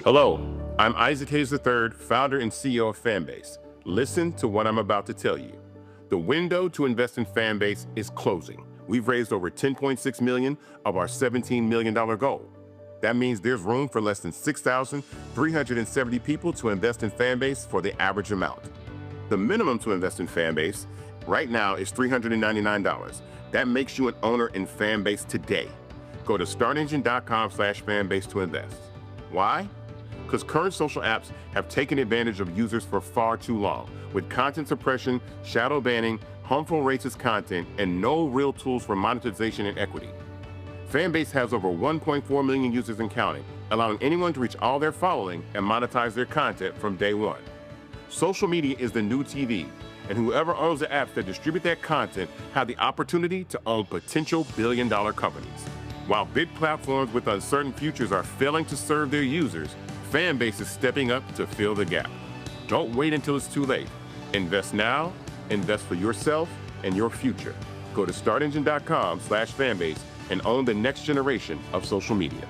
Hello, I'm Isaac Hayes III, founder and CEO of Fanbase. Listen to what I'm about to tell you. The window to invest in Fanbase is closing. We've raised over $10.6 million of our $17 million goal. That means there's room for less than 6,370 people to invest in Fanbase for the average amount. The minimum to invest in Fanbase right now is $399. That makes you an owner in Fanbase today. Go to startengine.com/fanbase to invest. Why? Because current social apps have taken advantage of users for far too long, with content suppression, shadow banning, harmful racist content, and no real tools for monetization and equity. Fanbase has over 1.4 million users and counting, allowing anyone to reach all their following and monetize their content from day one. Social media is the new TV, and whoever owns the apps that distribute that content have the opportunity to own potential billion-dollar companies. While big platforms with uncertain futures are failing to serve their users, Fanbase is stepping up to fill the gap. Don't wait until it's too late. Invest now, invest for yourself and your future. Go to startengine.com/fanbase and own the next generation of social media.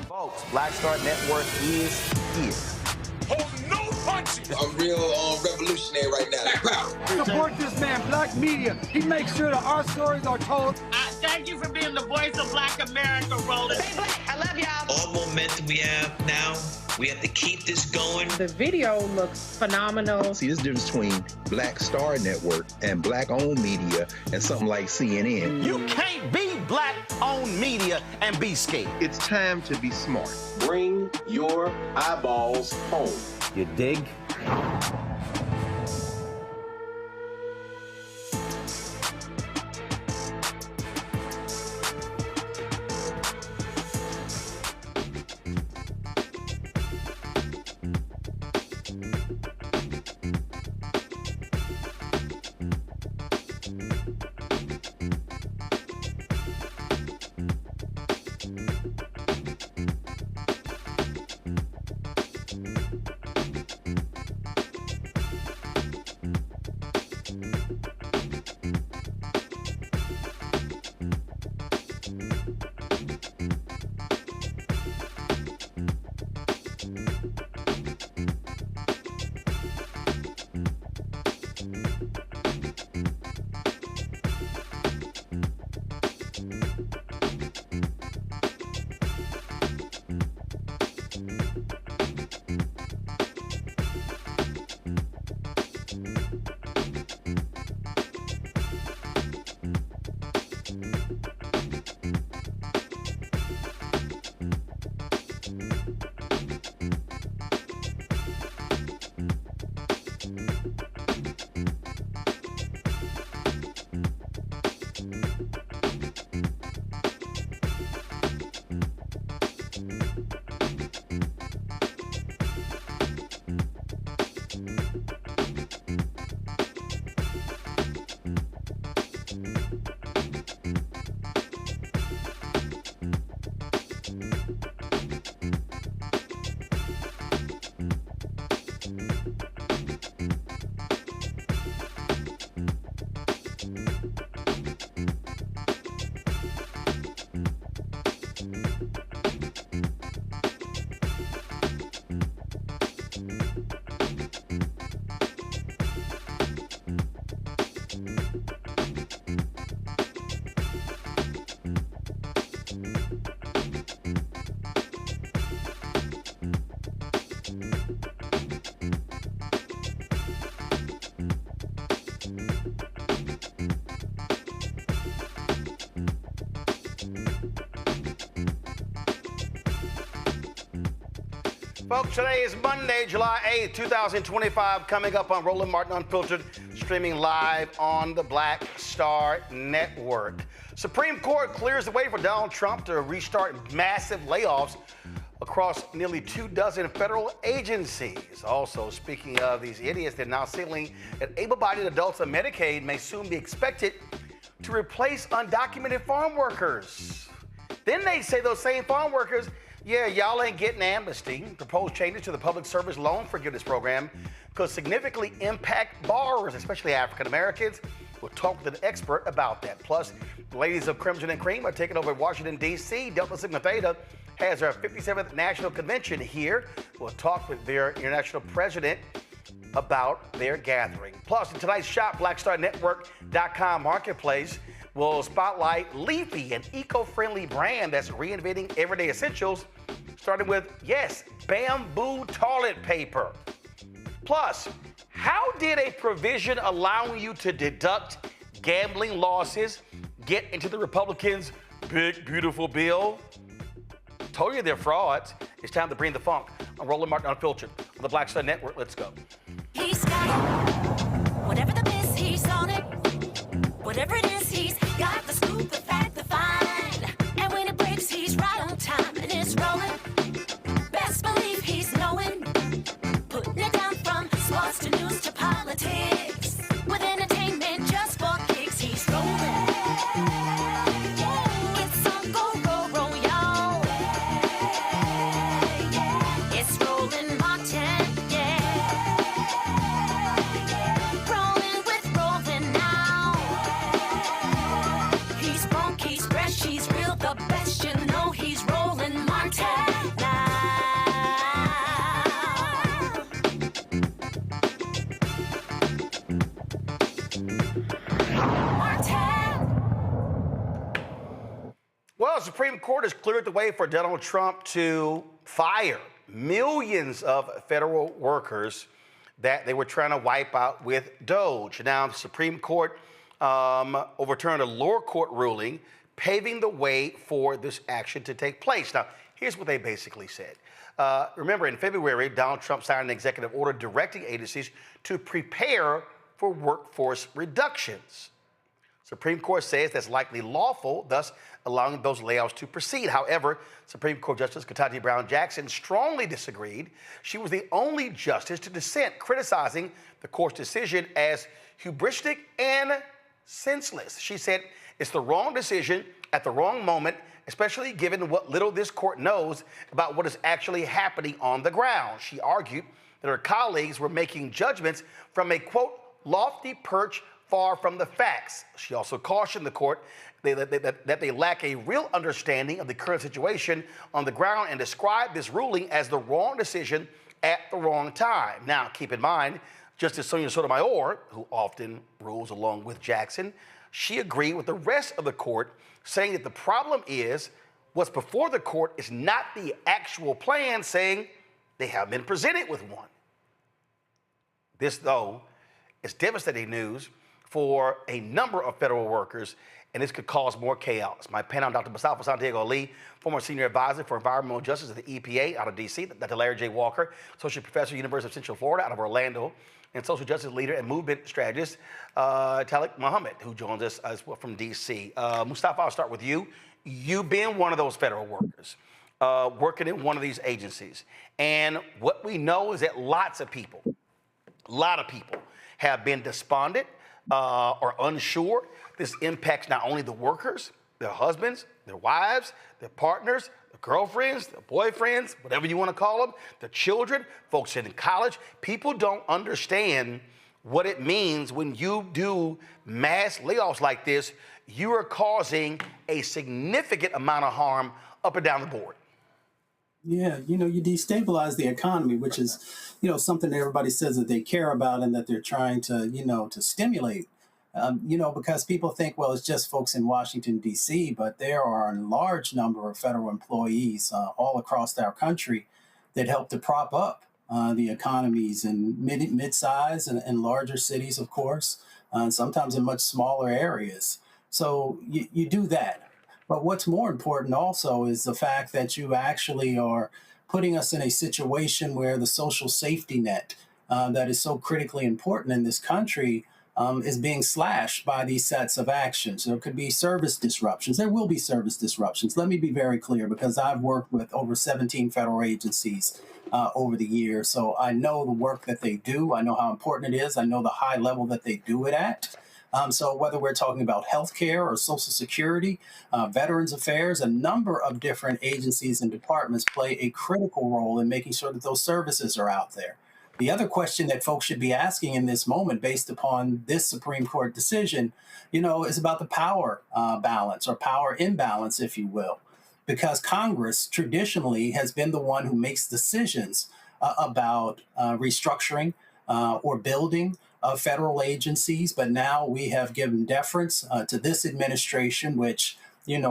Folks, Black Star Network is here. Hold no punches! I'm real revolutionary right now. Black power. Support this man, Black media. He makes sure that our stories are told. Thank you for being the voice of Black America, Roland. Stay black. I love y'all. All momentum we have now, we have to keep this going. The video looks phenomenal. See, this difference between Black Star Network and Black-owned media and something like CNN. You can't be Black-owned media and be scared. It's time to be smart. Bring your eyeballs home. You dig? Folks, today is Monday, July 8th, 2025, coming up on Roland Martin Unfiltered, streaming live on the Black Star Network. Supreme Court clears the way for Donald Trump to restart massive layoffs across nearly 24 federal agencies. Also, speaking of these idiots, they're now signaling that able-bodied adults on Medicaid may soon be expected to replace undocumented farm workers. Then they say those same farm workers, yeah, y'all ain't getting amnesty. Proposed changes to the public service loan forgiveness program could significantly impact borrowers, especially African Americans We'll talk with an expert about that. Plus, the ladies of Crimson and Cream are taking over Washington, D.C. Delta Sigma Theta has their 57th National Convention here. We'll talk with their international president about their gathering. Plus, in tonight's Shop, BlackStarNetwork.com marketplace will spotlight Leafy, an eco-friendly brand that's reinventing everyday essentials, starting with, yes, bamboo toilet paper. Plus, how did a provision allowing you to deduct gambling losses get into the Republicans' big, beautiful bill? Told you they're frauds. It's time to bring the funk. I'm Roland Martin Unfiltered on the Black Star Network. Let's go. He's got it. Whatever the miss, he's on it. Whatever it is, he's got the scoop, the fact, the find. And when it breaks, he's right on time and it's rolling. Best believe he's knowing. Putting it down from sports to news to politics. With entertainment just for kicks, he's rolling. It's on go, roll, roll, y'all. It's Roland Martin, yeah. Rolling with Roland now. He's funk, he's fresh, he's real, the best, you know he's Roland Martin now. Well, the Supreme Court has cleared the way for Donald Trump to fire millions of federal workers that they were trying to wipe out with DOGE. Now, the Supreme Court overturned a lower court ruling, paving the way for this action to take place. Now, here's what they basically said. Remember, in February, Donald Trump signed an executive order directing agencies to prepare for workforce reductions. Supreme Court says that's likely lawful, thus allowing those layoffs to proceed. However, Supreme Court Justice Ketanji Brown Jackson strongly disagreed. She was the only justice to dissent, criticizing the court's decision as hubristic and senseless. She said it's the wrong decision at the wrong moment, especially given what little this court knows about what is actually happening on the ground. She argued that her colleagues were making judgments from a, quote, lofty perch far from the facts. She also cautioned the court that they lack a real understanding of the current situation on the ground and described this ruling as the wrong decision at the wrong time. Now, keep in mind, Justice Sonia Sotomayor, who often rules along with Jackson, she agreed with the rest of the court, saying that the problem is what's before the court is not the actual plan, saying they have been presented with one. This, though, is devastating news for a number of federal workers, and this could cause more chaos. My panel, Dr. Mustafa Santiago Ali, former senior advisor for environmental justice at the EPA out of D.C., Dr. Larry J. Walker, associate professor, University of Central Florida out of Orlando, and social justice leader and movement strategist, Talik Muhammad, who joins us as well from D.C. Mustafa, I'll start with you. You've been one of those federal workers working in one of these agencies, and what we know is that lots of people have been despondent, or unsure. This impacts not only the workers, their husbands, their wives, their partners, their girlfriends, their boyfriends, whatever you want to call them, their children, folks in college. People don't understand what it means when you do mass layoffs like this. You are causing a significant amount of harm up and down the board. Yeah, you destabilize the economy, which is, something that everybody says that they care about and that they're trying to, to stimulate, because people think, well, it's just folks in Washington, D.C., but there are a large number of federal employees all across our country that help to prop up the economies in mid-size and larger cities, of course, and sometimes in much smaller areas. So you do that. But what's more important also is the fact that you actually are putting us in a situation where the social safety net that is so critically important in this country is being slashed by these sets of actions. There could be service disruptions. There will be service disruptions. Let me be very clear, because I've worked with over 17 federal agencies over the years. So I know the work that they do. I know how important it is. I know the high level that they do it at. So whether we're talking about healthcare or Social Security, Veterans Affairs, a number of different agencies and departments play a critical role in making sure that those services are out there. The other question that folks should be asking in this moment, based upon this Supreme Court decision, is about the power balance or power imbalance, if you will, because Congress traditionally has been the one who makes decisions about restructuring or building federal agencies. But now we have given deference to this administration, which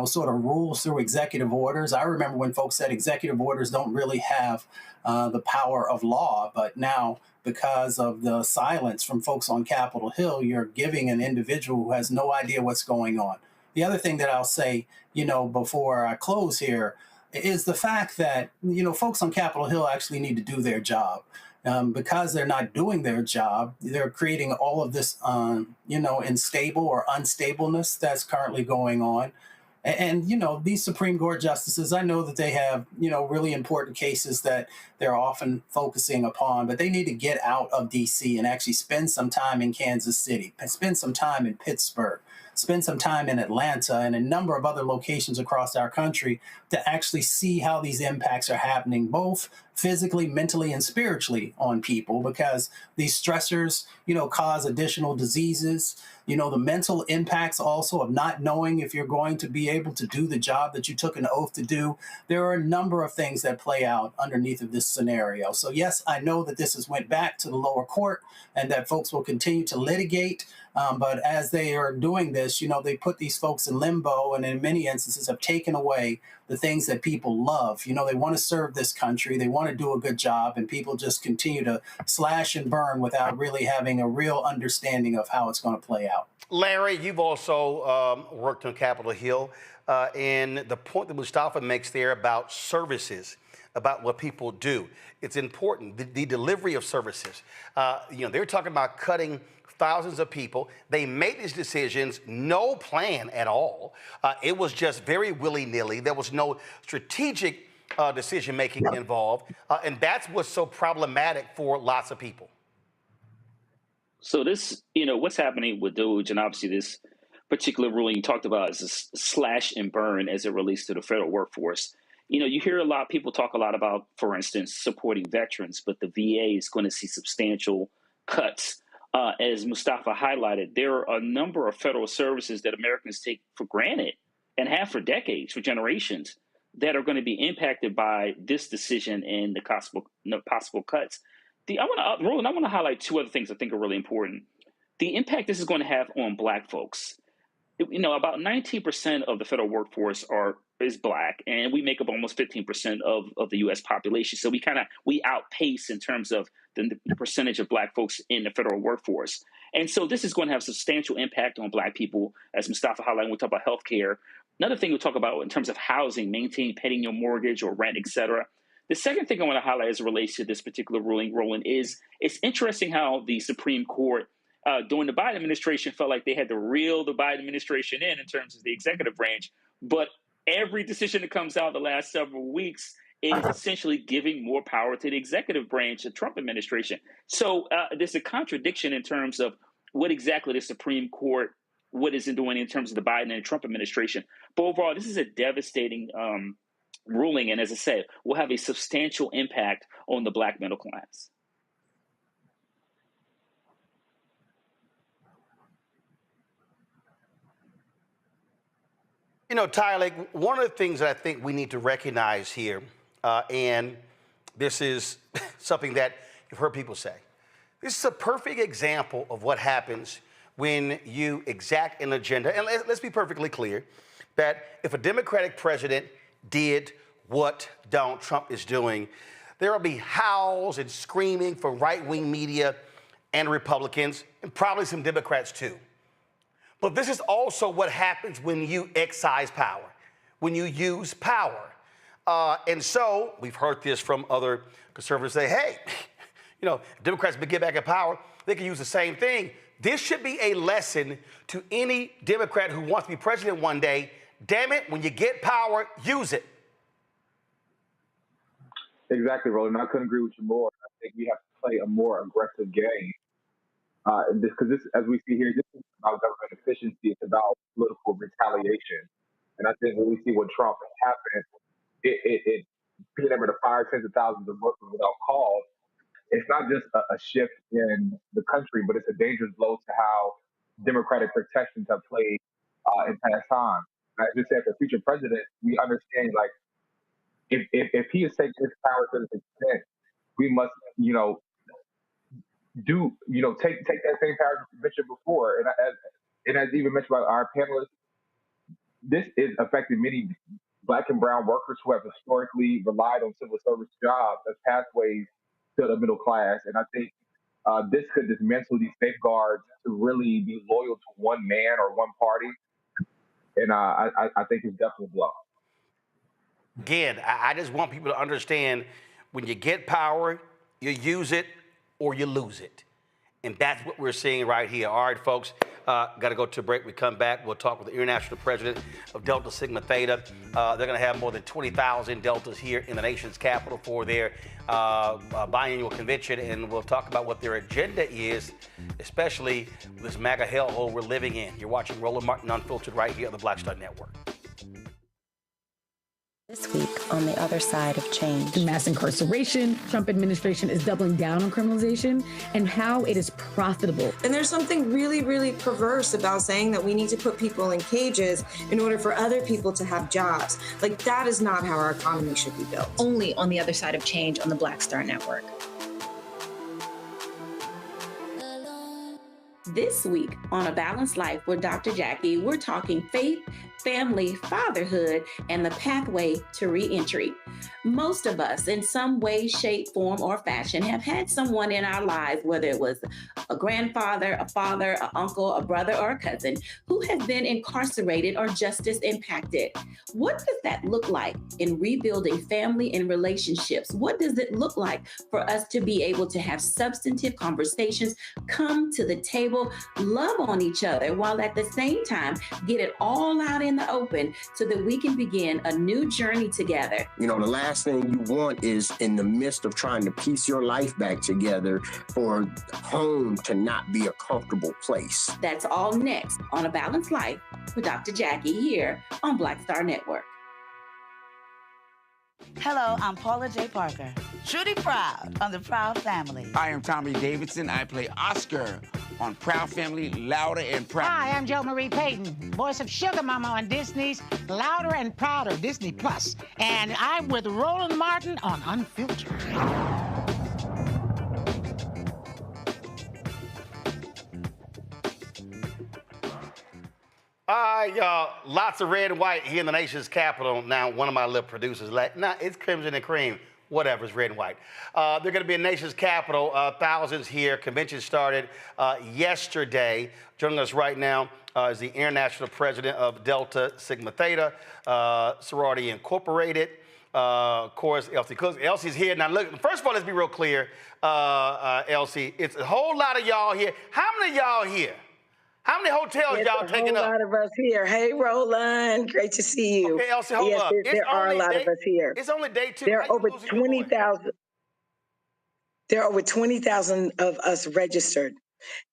sort of rules through executive orders. I remember when folks said executive orders don't really have the power of law, but now, because of the silence from folks on Capitol Hill, you're giving an individual who has no idea what's going on. The other thing that I'll say, before I close here, is the fact that, folks on Capitol Hill actually need to do their job. Because they're not doing their job, they're creating all of this, unstable or unstableness that's currently going on. And these Supreme Court justices, I know that they have, really important cases that they're often focusing upon, but they need to get out of D.C. and actually spend some time in Kansas City, spend some time in Pittsburgh, spend some time in Atlanta and a number of other locations across our country to actually see how these impacts are happening, both physically, mentally, and spiritually on people, because these stressors, cause additional diseases. The mental impacts also of not knowing if you're going to be able to do the job that you took an oath to do. There are a number of things that play out underneath of this scenario. So yes, I know that this has went back to the lower court and that folks will continue to litigate. But as they are doing this, they put these folks in limbo and in many instances have taken away the things that people love. They want to serve this country. They want to do a good job, and people just continue to slash and burn without really having a real understanding of how it's going to play out. Larry, you've also worked on Capitol Hill, and the point that Mustafa makes there about services, about what people do, it's important, the delivery of services. They're talking about cutting thousands of people. They made these decisions, no plan at all. It was just very willy-nilly. There was no strategic decision-making involved, and that's what's so problematic for lots of people. So this, what's happening with DOGE, and obviously this particular ruling you talked about is a slash and burn as it relates to the federal workforce. You hear a lot of people talk a lot about, for instance, supporting veterans, but the VA is going to see substantial cuts. As Mustafa highlighted, there are a number of federal services that Americans take for granted and have for decades, for generations, that are going to be impacted by this decision and the possible cuts. I want to highlight two other things I think are really important. The impact this is going to have on Black folks. About 19% of the federal workforce is Black, and we make up almost 15% of the U.S. population. So we outpace in terms of the percentage of Black folks in the federal workforce. And so this is going to have substantial impact on Black people, as Mustafa highlighted when we talk about healthcare. Another thing we'll talk about in terms of housing, paying your mortgage or rent, et cetera. The second thing I want to highlight as it relates to this particular ruling, Roland, is it's interesting how the Supreme Court during the Biden administration felt like they had to reel the Biden administration in terms of the executive branch. But every decision that comes out the last several weeks is essentially giving more power to the executive branch, the Trump administration. So there's a contradiction in terms of what exactly the Supreme Court, what is it doing in terms of the Biden and Trump administration. But overall, this is a devastating ruling. And as I said, will have a substantial impact on the Black middle class. Tyler, one of the things that I think we need to recognize here, and this is something that you've heard people say, this is a perfect example of what happens when you exact an agenda. And let's be perfectly clear that if a Democratic president did what Donald Trump is doing, there will be howls and screaming from right-wing media and Republicans, and probably some Democrats too. But this is also what happens when you excise power, when you use power. And so we've heard this from other conservatives say, hey, Democrats get back in power, they can use the same thing. This should be a lesson to any Democrat who wants to be president one day. Damn it, when you get power, use it. Exactly, Roland. I couldn't agree with you more. I think we have to play a more aggressive game. Because this, as we see here, this is about government efficiency. It's about political retaliation. And I think when we see what Trump has happened, it being able to fire tens of thousands of workers without cause, it's not just a shift in the country, but it's a dangerous blow to how democratic protections have played in past times. As you said, for future president, we understand like if he is taking his power to this extent, we must, take that same power as mentioned before. And as even mentioned by our panelists, this is affecting many Black and brown workers who have historically relied on civil service jobs as pathways to the middle class. And I think this could dismantle these safeguards to really be loyal to one man or one party. And I think it's definitely a blow. Again, I just want people to understand when you get power, you use it or you lose it. And that's what we're seeing right here. All right, folks, got to go to a break. We come back. We'll talk with the international president of Delta Sigma Theta. They're going to have more than 20,000 Deltas here in the nation's capital for their biannual convention. And we'll talk about what their agenda is, especially this MAGA hellhole we're living in. You're watching Roland Martin Unfiltered right here on the Black Star Network. This week on the other side of change. Mass incarceration, Trump administration is doubling down on criminalization and how it is profitable. And there's something really, really perverse about saying that we need to put people in cages in order for other people to have jobs. Like, that is not how our economy should be built. Only on the other side of change on the Black Star Network. This week on A Balanced Life with Dr. Jackie, we're talking faith, family, fatherhood, and the pathway to reentry. Most of us, in some way, shape, form, or fashion, have had someone in our lives, whether it was a grandfather, a father, an uncle, a brother, or a cousin, who has been incarcerated or justice impacted. What does that look like in rebuilding family and relationships? What does it look like for us to be able to have substantive conversations, come to the table, love on each other, while at the same time get it all out in the open so that we can begin a new journey together? You know, the last thing you want is in the midst of trying to piece your life back together for home to not be a comfortable place. That's all next on A Balanced Life with Dr. Jackie here on Black Star Network. Hello, I'm Paula J. Parker. Trudy Proud on the Proud Family. I am Tommy Davidson. I play Oscar on Proud Family, Louder and Proud. Hi, I'm Jo Marie Payton, voice of Sugar Mama on Disney's Louder and Prouder, Disney Plus. And I'm with Roland Martin on Unfiltered. All right, y'all. Lots of red and white here in the nation's capital. Now, one of my little producers, it's crimson and cream. Whatever, it's red and white. They're going to be in the nation's capital. Thousands here. Convention started yesterday. Joining us right now is the international president of Delta Sigma Theta, Sorority Incorporated. Of course, Elsie Cooks. Elsie's here. Now, look, first of all, let's be real clear, Elsie. It's a whole lot of y'all here. How many of y'all here? How many hotels y'all taking up? A lot of us here. Hey, Roland, great to see you. Okay, Elsie, hold up. There are a lot of us here. It's only day two. There are over 20,000. There are over 20,000 of us registered.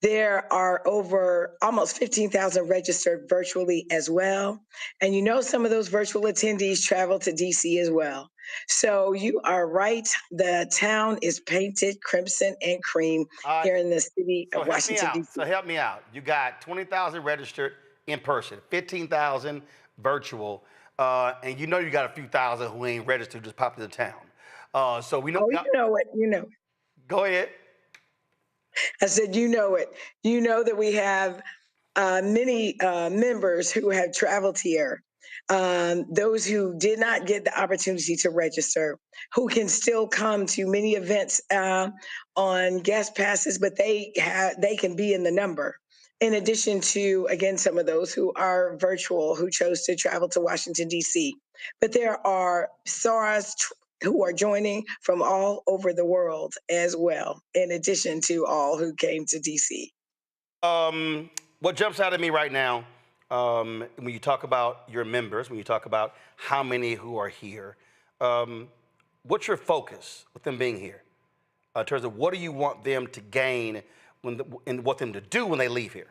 There are over almost 15,000 registered virtually as well. And you know, some of those virtual attendees travel to DC as well. So you are right. The town is painted crimson and cream here in the city of Washington, D.C. So help me out. You got 20,000 registered in person, 15,000 virtual, and you know you got a few thousand who ain't registered, who just popped into town. So we know. Oh, you know it. You know it. Go ahead. I said, you know it. You know that we have many members who have traveled here. Those who did not get the opportunity to register, who can still come to many events on guest passes, but they can be in the number. In addition to, again, some of those who are virtual, who chose to travel to Washington, D.C. But there are SARS who are joining from all over the world as well, in addition to all who came to D.C. What jumps out at me right now, when you talk about your members, when you talk about how many who are here, what's your focus with them being here? In terms of what do you want them to gain and what them to do when they leave here?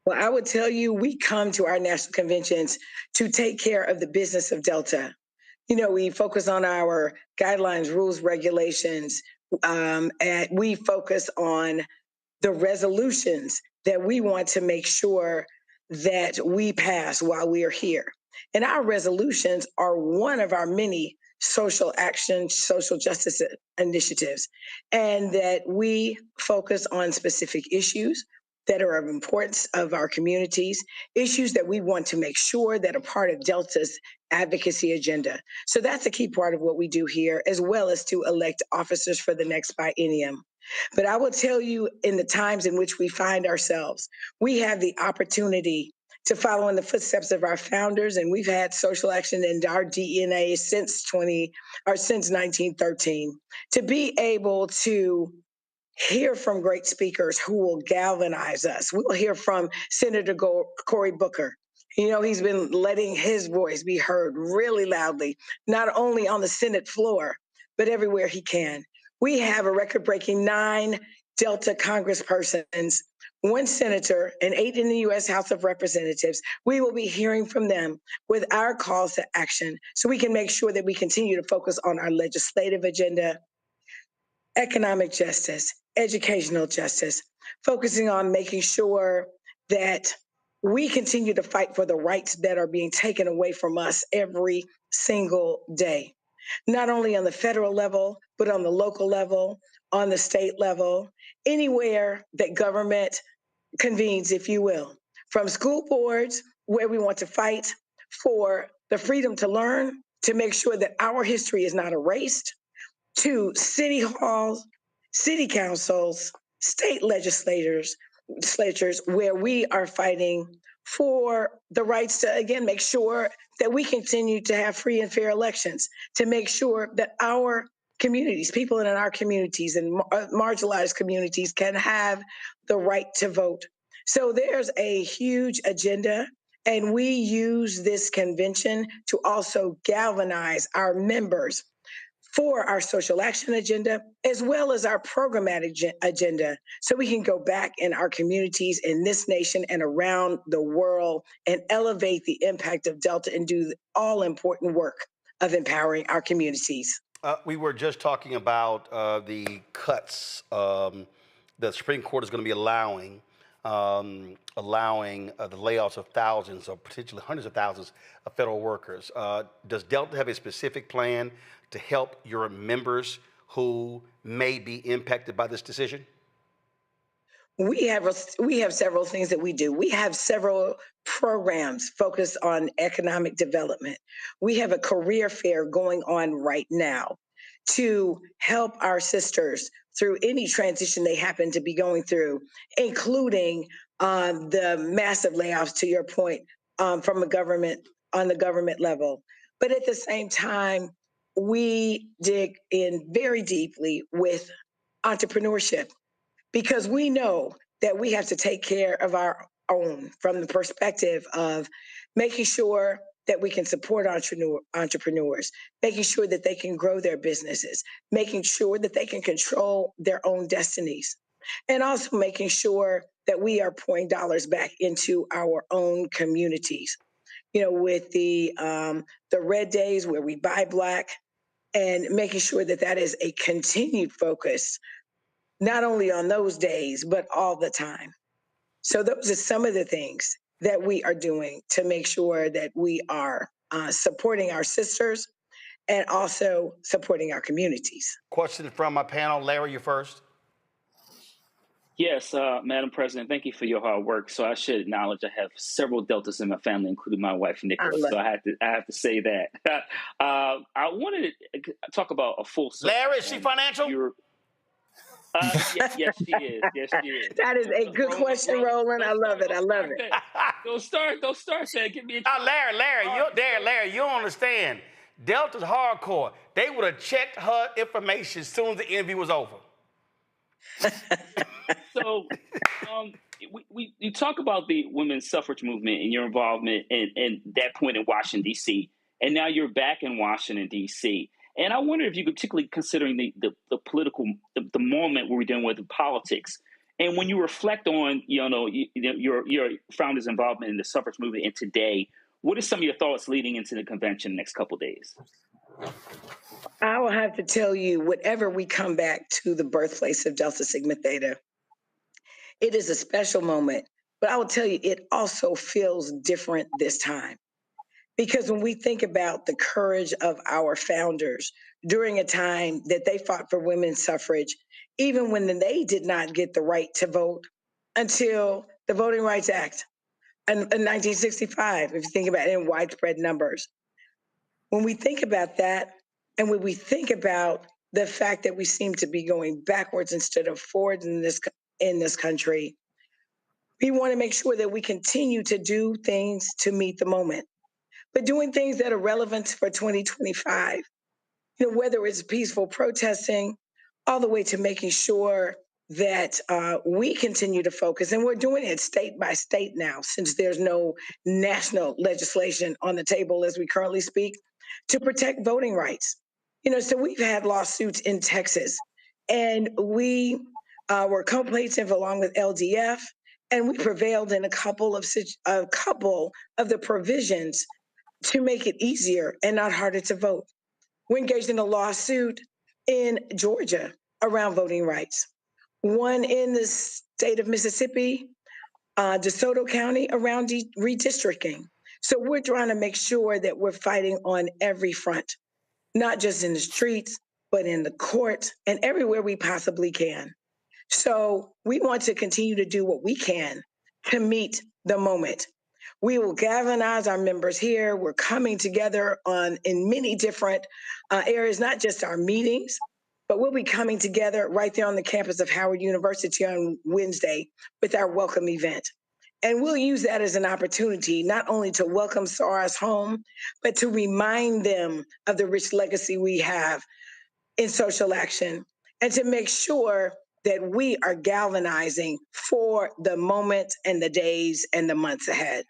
Well, I would tell you, we come to our national conventions to take care of the business of Delta. You know, we focus on our guidelines, rules, regulations, and we focus on the resolutions that we want to make sure that we pass while we are here. And our resolutions are one of our many social action, social justice initiatives, and that we focus on specific issues that are of importance of our communities, issues that we want to make sure that are part of Delta's advocacy agenda. So that's a key part of what we do here, as well as to elect officers for the next biennium. But I will tell you, in the times in which we find ourselves, we have the opportunity to follow in the footsteps of our founders, and we've had social action in our DNA since 1913, to be able to hear from great speakers who will galvanize us. We'll hear from Senator Cory Booker. You know, he's been letting his voice be heard really loudly, not only on the Senate floor, but everywhere he can. We have a record-breaking 9 Delta congresspersons, 1 senator, and 8 in the U.S. House of Representatives. We will be hearing from them with our calls to action so we can make sure that we continue to focus on our legislative agenda, economic justice, educational justice, focusing on making sure that we continue to fight for the rights that are being taken away from us every single day, not only on the federal level, but on the local level, on the state level, anywhere that government convenes, if you will, from school boards, where we want to fight for the freedom to learn, to make sure that our history is not erased, to city halls, city councils, state legislatures, where we are fighting for the rights to, again, make sure that we continue to have free and fair elections, to make sure that our communities, people in our communities and marginalized communities can have the right to vote. So there's a huge agenda, and we use this convention to also galvanize our members for our social action agenda, as well as our programmatic agenda, so we can go back in our communities in this nation and around the world and elevate the impact of Delta and do all important work of empowering our communities. We were just talking about the cuts the Supreme Court is going to be allowing the layoffs of thousands or potentially hundreds of thousands of federal workers. Does Delta have a specific plan to help your members who may be impacted by this decision? We have several things that we do. We have several programs focused on economic development. We have a career fair going on right now to help our sisters through any transition they happen to be going through, including the massive layoffs, to your point, from the government on the government level. But at the same time, we dig in very deeply with entrepreneurship, because we know that we have to take care of our own from the perspective of making sure that we can support entrepreneurs, making sure that they can grow their businesses, making sure that they can control their own destinies, and also making sure that we are pouring dollars back into our own communities. You know, with the Red Days where we buy Black, and making sure that that is a continued focus, not only on those days, but all the time. So those are some of the things that we are doing to make sure that we are supporting our sisters and also supporting our communities. Question from my panel. Larry, you first. Yes, Madam President, thank you for your hard work. So I should acknowledge I have several Deltas in my family, including my wife, Nicholas. So I have to say that. I wanted to talk about a full circle. Larry, is she financial? Yes, she is. Yes, she is. That is a good question, Roland. I love it. I love it. Don't start saying, give me a Larry, you don't understand. Delta's hardcore. They would have checked her information as soon as the interview was over. So, you talk about the women's suffrage movement and your involvement in that point in Washington, D.C., and now you're back in Washington, D.C. And I wonder if you could, particularly considering the political, the moment where we're dealing with the politics, and when you reflect on, your founder's involvement in the suffrage movement and today, what are some of your thoughts leading into the convention the next couple of days? I will have to tell you, whenever we come back to the birthplace of Delta Sigma Theta, it is a special moment. But I will tell you, it also feels different this time. Because when we think about the courage of our founders during a time that they fought for women's suffrage, even when they did not get the right to vote until the Voting Rights Act in 1965, if you think about it in widespread numbers. When we think about that, and when we think about the fact that we seem to be going backwards instead of forwards in this country, we want to make sure that we continue to do things to meet the moment, but doing things that are relevant for 2025. Whether it's peaceful protesting, all the way to making sure that we continue to focus, and we're doing it state by state now, since there's no national legislation on the table as we currently speak, to protect voting rights. So we've had lawsuits in Texas, and we were co-plaintiff along with LDF, and we prevailed in a couple of the provisions to make it easier and not harder to vote. We engaged in a lawsuit in Georgia around voting rights, one in the state of Mississippi, DeSoto County, around redistricting. So we're trying to make sure that we're fighting on every front, not just in the streets, but in the courts and everywhere we possibly can. So we want to continue to do what we can to meet the moment. We will galvanize our members here. We're coming together in many different areas, not just our meetings, but we'll be coming together right there on the campus of Howard University on Wednesday with our welcome event. And we'll use that as an opportunity not only to welcome SARS home, but to remind them of the rich legacy we have in social action, and to make sure that we are galvanizing for the moment and the days and the months ahead.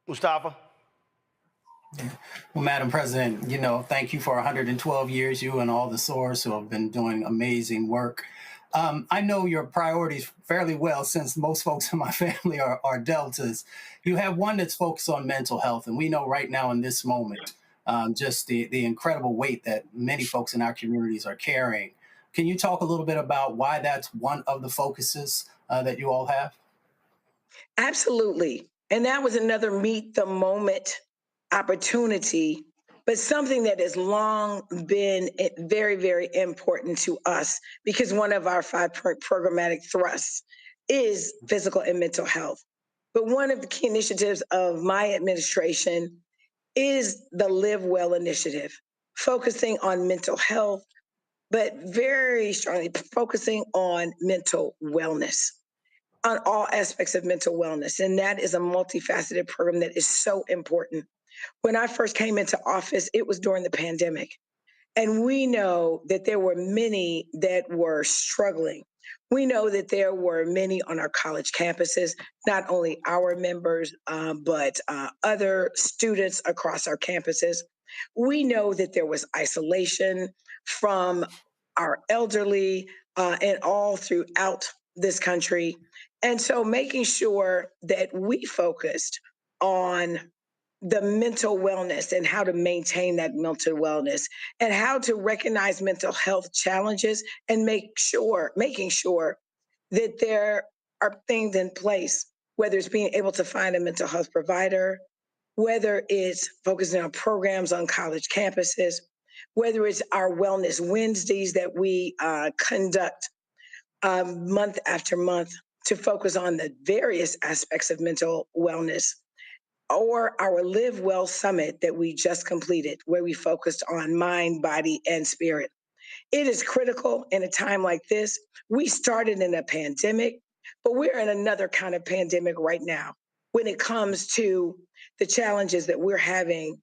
Mustafa? Well, Madam President, thank you for 112 years, you and all the SOARs who have been doing amazing work. I know your priorities fairly well, since most folks in my family are Deltas. You have one that's focused on mental health, and we know right now in this moment, just the incredible weight that many folks in our communities are carrying. Can you talk a little bit about why that's one of the focuses that you all have? Absolutely. And that was another meet the moment opportunity, but something that has long been very, very important to us, because one of our 5 programmatic thrusts is physical and mental health. But one of the key initiatives of my administration is the Live Well initiative, focusing on mental health, but very strongly focusing on mental wellness, on all aspects of mental wellness. And that is a multifaceted program that is so important. When I first came into office, it was during the pandemic. And we know that there were many that were struggling. We know that there were many on our college campuses, not only our members, but other students across our campuses. We know that there was isolation from our elderly and all throughout this country. And so making sure that we focused on the mental wellness and how to maintain that mental wellness and how to recognize mental health challenges and making sure that there are things in place, whether it's being able to find a mental health provider, whether it's focusing on programs on college campuses, whether it's our Wellness Wednesdays that we conduct month after month to focus on the various aspects of mental wellness, or our Live Well Summit that we just completed, where we focused on mind, body, and spirit. It is critical in a time like this. We started in a pandemic, but we're in another kind of pandemic right now when it comes to the challenges that we're having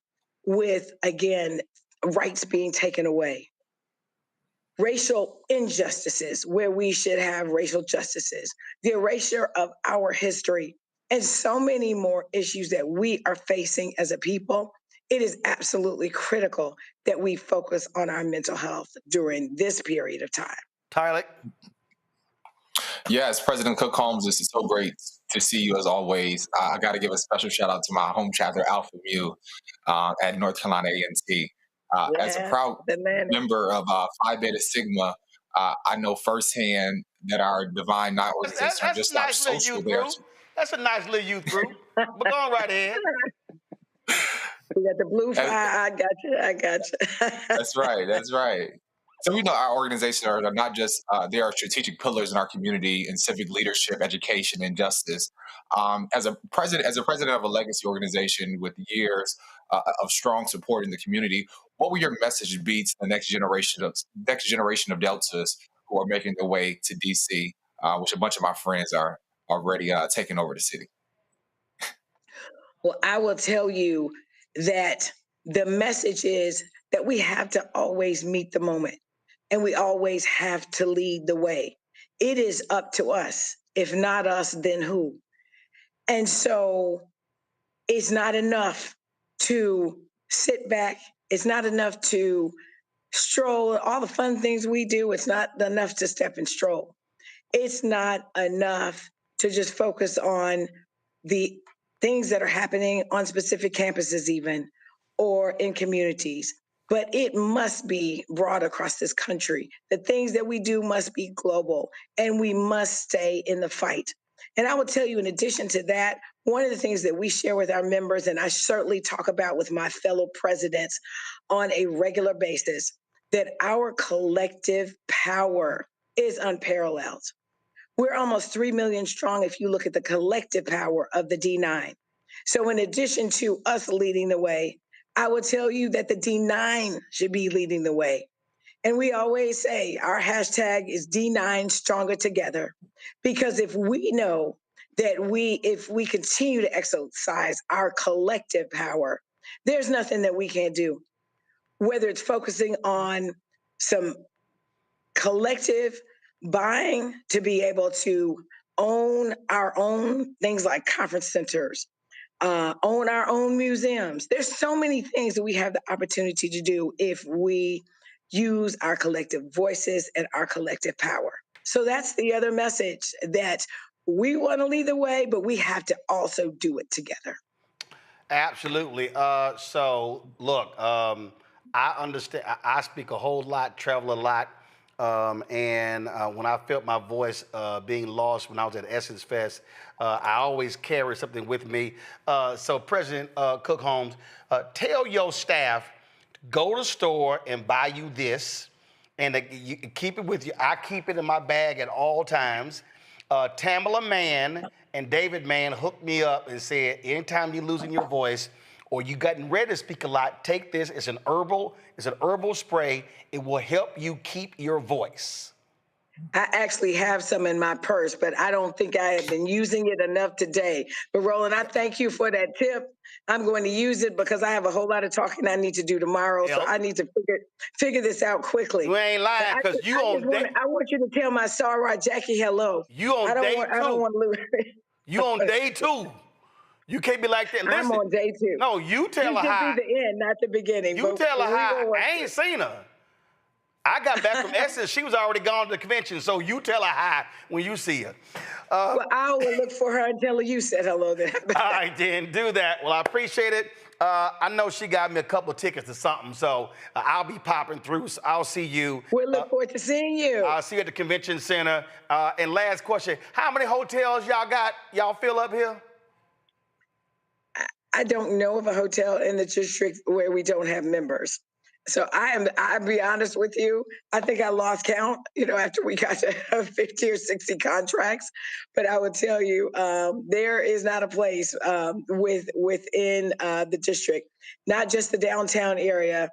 with, again, rights being taken away, racial injustices where we should have racial justices, the erasure of our history, and so many more issues that we are facing as a people. It is absolutely critical that we focus on our mental health during this period of time. Tyler? Yes, President Cook Holmes, this is so great to see you as always. I got to give a special shout out to my home chapter, Alpha Mu, at North Carolina A&T. As a Yeah, proud the man. member of Phi Beta Sigma, I know firsthand that our Divine Nine organizations are That's just a not nice little social. youth They are group. That's a nice little youth group. But go on right ahead. We got the blue fire. I got you. I got you. That's right. That's right. So we know our organizations are not just they are strategic pillars in our community in civic leadership, education, and justice. As a president of a legacy organization with years of strong support in the community, what will your message be to the next generation of Deltas who are making their way to DC, which a bunch of my friends are already taking over the city? Well, I will tell you that the message is that we have to always meet the moment and we always have to lead the way. It is up to us. If not us, then who? And so it's not enough to sit back. It's not enough to stroll, all the fun things we do. It's not enough to step and stroll. It's not enough to just focus on the things that are happening on specific campuses even, or in communities. But it must be broad across this country. The things that we do must be global, and we must stay in the fight. And I will tell you, in addition to that, one of the things that we share with our members, and I certainly talk about with my fellow presidents on a regular basis, that our collective power is unparalleled. We're almost 3 million strong if you look at the collective power of the D9. So in addition to us leading the way, I would tell you that the D9 should be leading the way. And we always say our hashtag is D9 Stronger Together, because if we know that if we continue to exercise our collective power, there's nothing that we can't do. Whether it's focusing on some collective buying to be able to own our own things like conference centers, own our own museums. There's so many things that we have the opportunity to do if we use our collective voices and our collective power. So that's the other message, that we want to lead the way, but we have to also do it together. Absolutely. So look, I understand. I speak a whole lot, travel a lot. And when I felt my voice being lost when I was at Essence Fest, I always carry something with me. So President Cook Holmes, tell your staff, go to the store and buy you this, and you keep it with you. I keep it in my bag at all times. Tamala Mann and David Mann hooked me up and said, anytime you're losing your voice or you gotten ready to speak a lot, take this. It's an herbal spray. It will help you keep your voice. I actually have some in my purse, but I don't think I have been using it enough today. But Roland, I thank you for that tip. I'm going to use it because I have a whole lot of talking I need to do tomorrow. Yep. So I need to figure this out quickly. You ain't lying, because I want you to tell my Sarah Jackie hello. You on day 2. I don't want to lose. You on day 2. You can't be like that. Listen, I'm on day 2. No, you tell her hi. This should be the end, not the beginning. You tell her hi. I ain't seen her. I got back from Essence. She was already gone to the convention, so you tell her hi when you see her. Well, I will look for her and tell her you said hello then. All right, then, do that. Well, I appreciate it. I know she got me a couple of tickets or something, so I'll be popping through. So I'll see you. We look forward to seeing you. I'll see you at the convention center. And last question, how many hotels y'all fill up here? I don't know of a hotel in the district where we don't have members. So I'll be honest with you, I think I lost count, after we got to 50 or 60 contracts. But I would tell you, there is not a place within the district, not just the downtown area,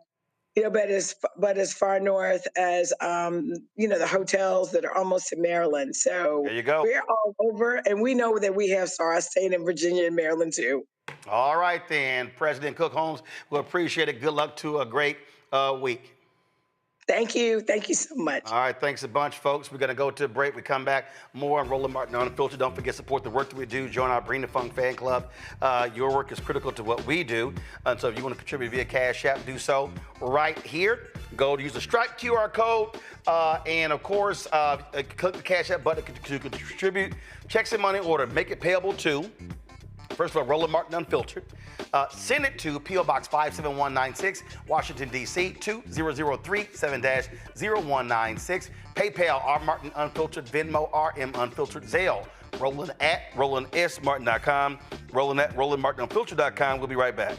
but as far north as, the hotels that are almost to Maryland. So there you go. We're all over, and we know that we have SARA staying in Virginia and Maryland too. All right, then, President Cook Holmes, we appreciate it. Good luck to a great week. Thank you. Thank you so much. All right, thanks a bunch, folks. We're going to go to a break. We come back, more on Roland Martin Unfiltered. Don't forget, support the work that we do. Join our Bring the Funk fan club. Your work is critical to what we do. So if you want to contribute via Cash App, do so right here. Go to use the Stripe QR code. And, of course, click the Cash App button to contribute. Checks in money order. Make it payable to, first of all, Roland Martin Unfiltered. Send it to P.O. Box 57196, Washington, D.C. 20037-0196. PayPal, R. Martin Unfiltered. Venmo, RM Unfiltered. Zelle, Roland at RolandSMartin.com. Roland at RolandMartinUnfiltered.com. We'll be right back.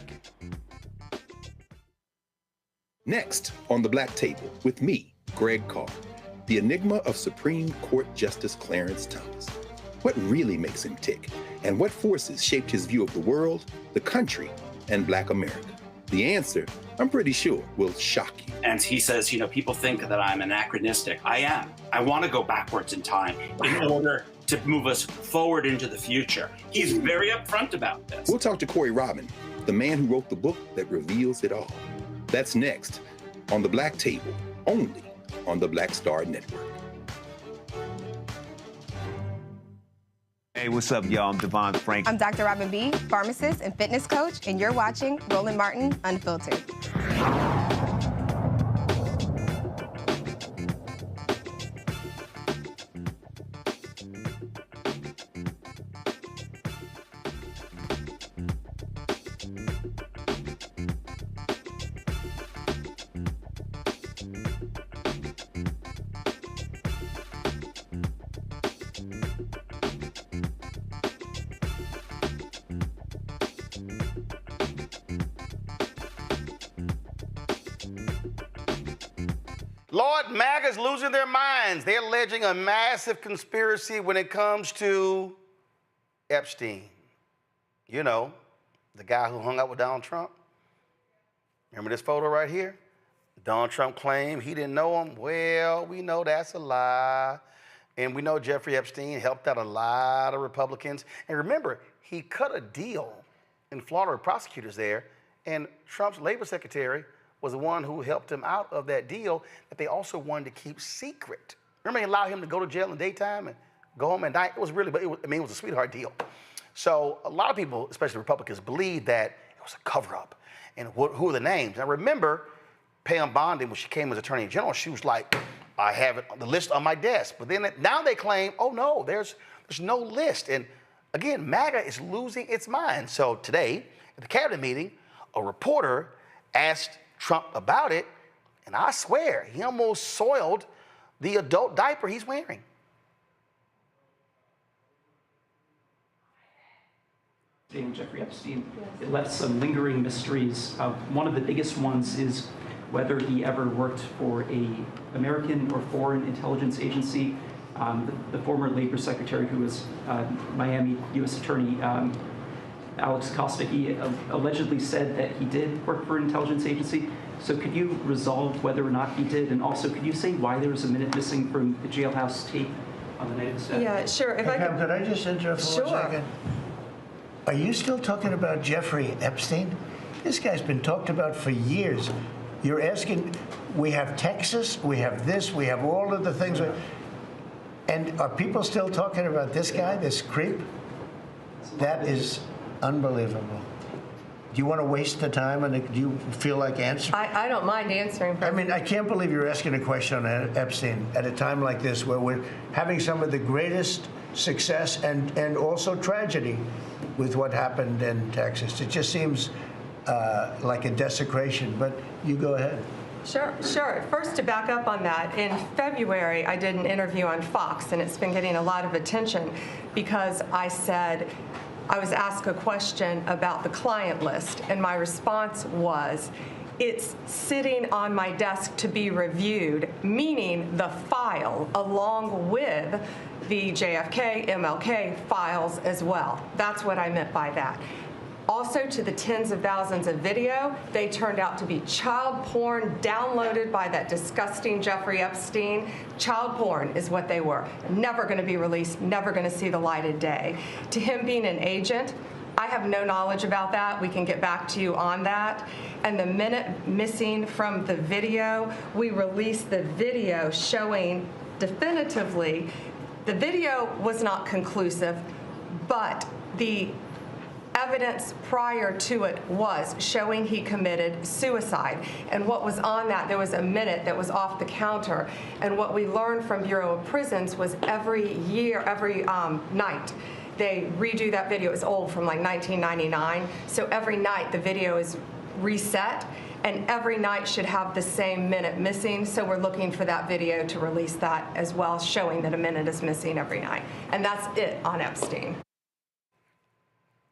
Next on the Black Table with me, Greg Carr, the enigma of Supreme Court Justice Clarence Thomas. What really makes him tick? And what forces shaped his view of the world, the country, and Black America? The answer, I'm pretty sure, will shock you. And he says, people think that I'm anachronistic. I am. I want to go backwards in time in order to move us forward into the future. He's very upfront about this. We'll talk to Corey Robin, the man who wrote the book that reveals it all. That's next on the Black Table, only on the Black Star Network. Hey, what's up, y'all? I'm Devon Frank. I'm Dr. Robin B., pharmacist and fitness coach, and you're watching Roland Martin Unfiltered. Lord, MAGA's losing their minds. They're alleging a massive conspiracy when it comes to Epstein. You know, the guy who hung out with Donald Trump. Remember this photo right here? Donald Trump claimed he didn't know him. Well, we know that's a lie. And we know Jeffrey Epstein helped out a lot of Republicans. And remember, he cut a deal in Florida with prosecutors there, and Trump's labor secretary was the one who helped him out of that deal that they also wanted to keep secret. Remember, they allowed him to go to jail in the daytime and go home at night? It was really, it was a sweetheart deal. So a lot of people, especially Republicans, believe that it was a cover-up. And who are the names? Now remember, Pam Bondi, when she came as Attorney General, she was like, I have it, the list on my desk. But then now they claim, oh no, there's no list. And again, MAGA is losing its mind. So today, at the cabinet meeting, a reporter asked Trump about it, and I swear, he almost soiled the adult diaper he's wearing. Jeffrey Epstein, it left some lingering mysteries. One of the biggest ones is whether he ever worked for an American or foreign intelligence agency. The former labor secretary, who was Miami U.S. Attorney Alex Costa, he allegedly said that he did work for an intelligence agency. So could you resolve whether or not he did? And also, could you say why there was a minute missing from the jailhouse tape on the night of the stabbing? Yeah, sure. If Pam, could I just interrupt for 1 second? Are you still talking about Jeffrey Epstein? This guy's been talked about for years. You're asking, we have Texas, we have this, we have all of the things. And are people still talking about this guy, this creep? That is unbelievable. Do you want to waste the time, and do you feel like answering? I don't mind answering. I mean, I can't believe you're asking a question on Epstein at a time like this, where we're having some of the greatest success and also tragedy with what happened in Texas. It just seems like a desecration, but you go ahead. Sure. First, to back up on that, in February, I did an interview on Fox, and it's been getting a lot of attention because I said, I was asked a question about the client list, and my response was, it's sitting on my desk to be reviewed, meaning the file along with the JFK, MLK files as well. That's what I meant by that. Also, to the tens of thousands of video, they turned out to be child porn downloaded by that disgusting Jeffrey Epstein. Child porn is what they were. Never going to be released, never going to see the light of day. To him being an agent, I have no knowledge about that. We can get back to you on that. And the minute missing from the video, we released the video showing definitively the video was not conclusive, but the evidence prior to it was showing he committed suicide. And what was on that, there was a minute that was off the counter. And what we learned from Bureau of Prisons was every night, they redo that video. It's old, from like 1999. So every night the video is reset, and every night should have the same minute missing. So we're looking for that video to release that as well, showing that a minute is missing every night. And that's it on Epstein.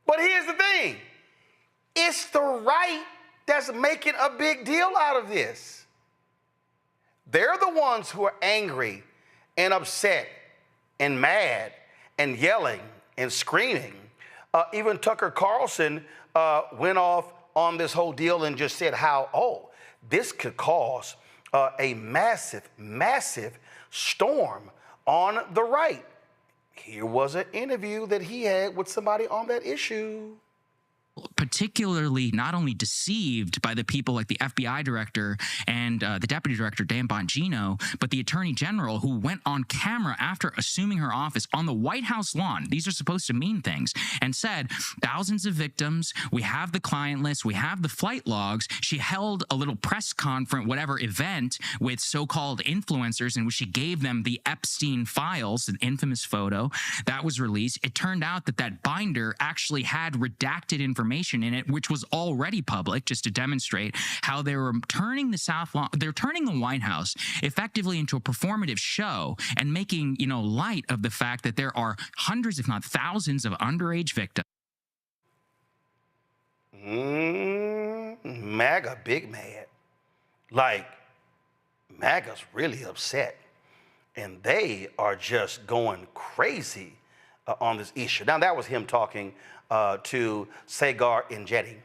But here's the thing. It's the right that's making a big deal out of this. They're the ones who are angry and upset and mad and yelling and screaming. Even Tucker Carlson went off on this whole deal and just said how, this could cause a massive, massive storm on the right. Here was an interview that he had with somebody on that issue. Particularly not only deceived by the people like the FBI director and the deputy director, Dan Bongino, but the attorney general who went on camera after assuming her office on the White House lawn. These are supposed to mean things, and said thousands of victims. We have the client list. We have the flight logs. She held a little press conference, whatever event, with so-called influencers in which she gave them the Epstein files, an infamous photo that was released. It turned out that that binder actually had redacted information in it, which was already public, just to demonstrate how they were turning the South Lawn, they're turning the White House effectively into a performative show and making, light of the fact that there are hundreds, if not thousands, of underage victims. MAGA big mad. Like, MAGA's really upset. And they are just going crazy on this issue. Now, that was him talking to Sagar and Jetty.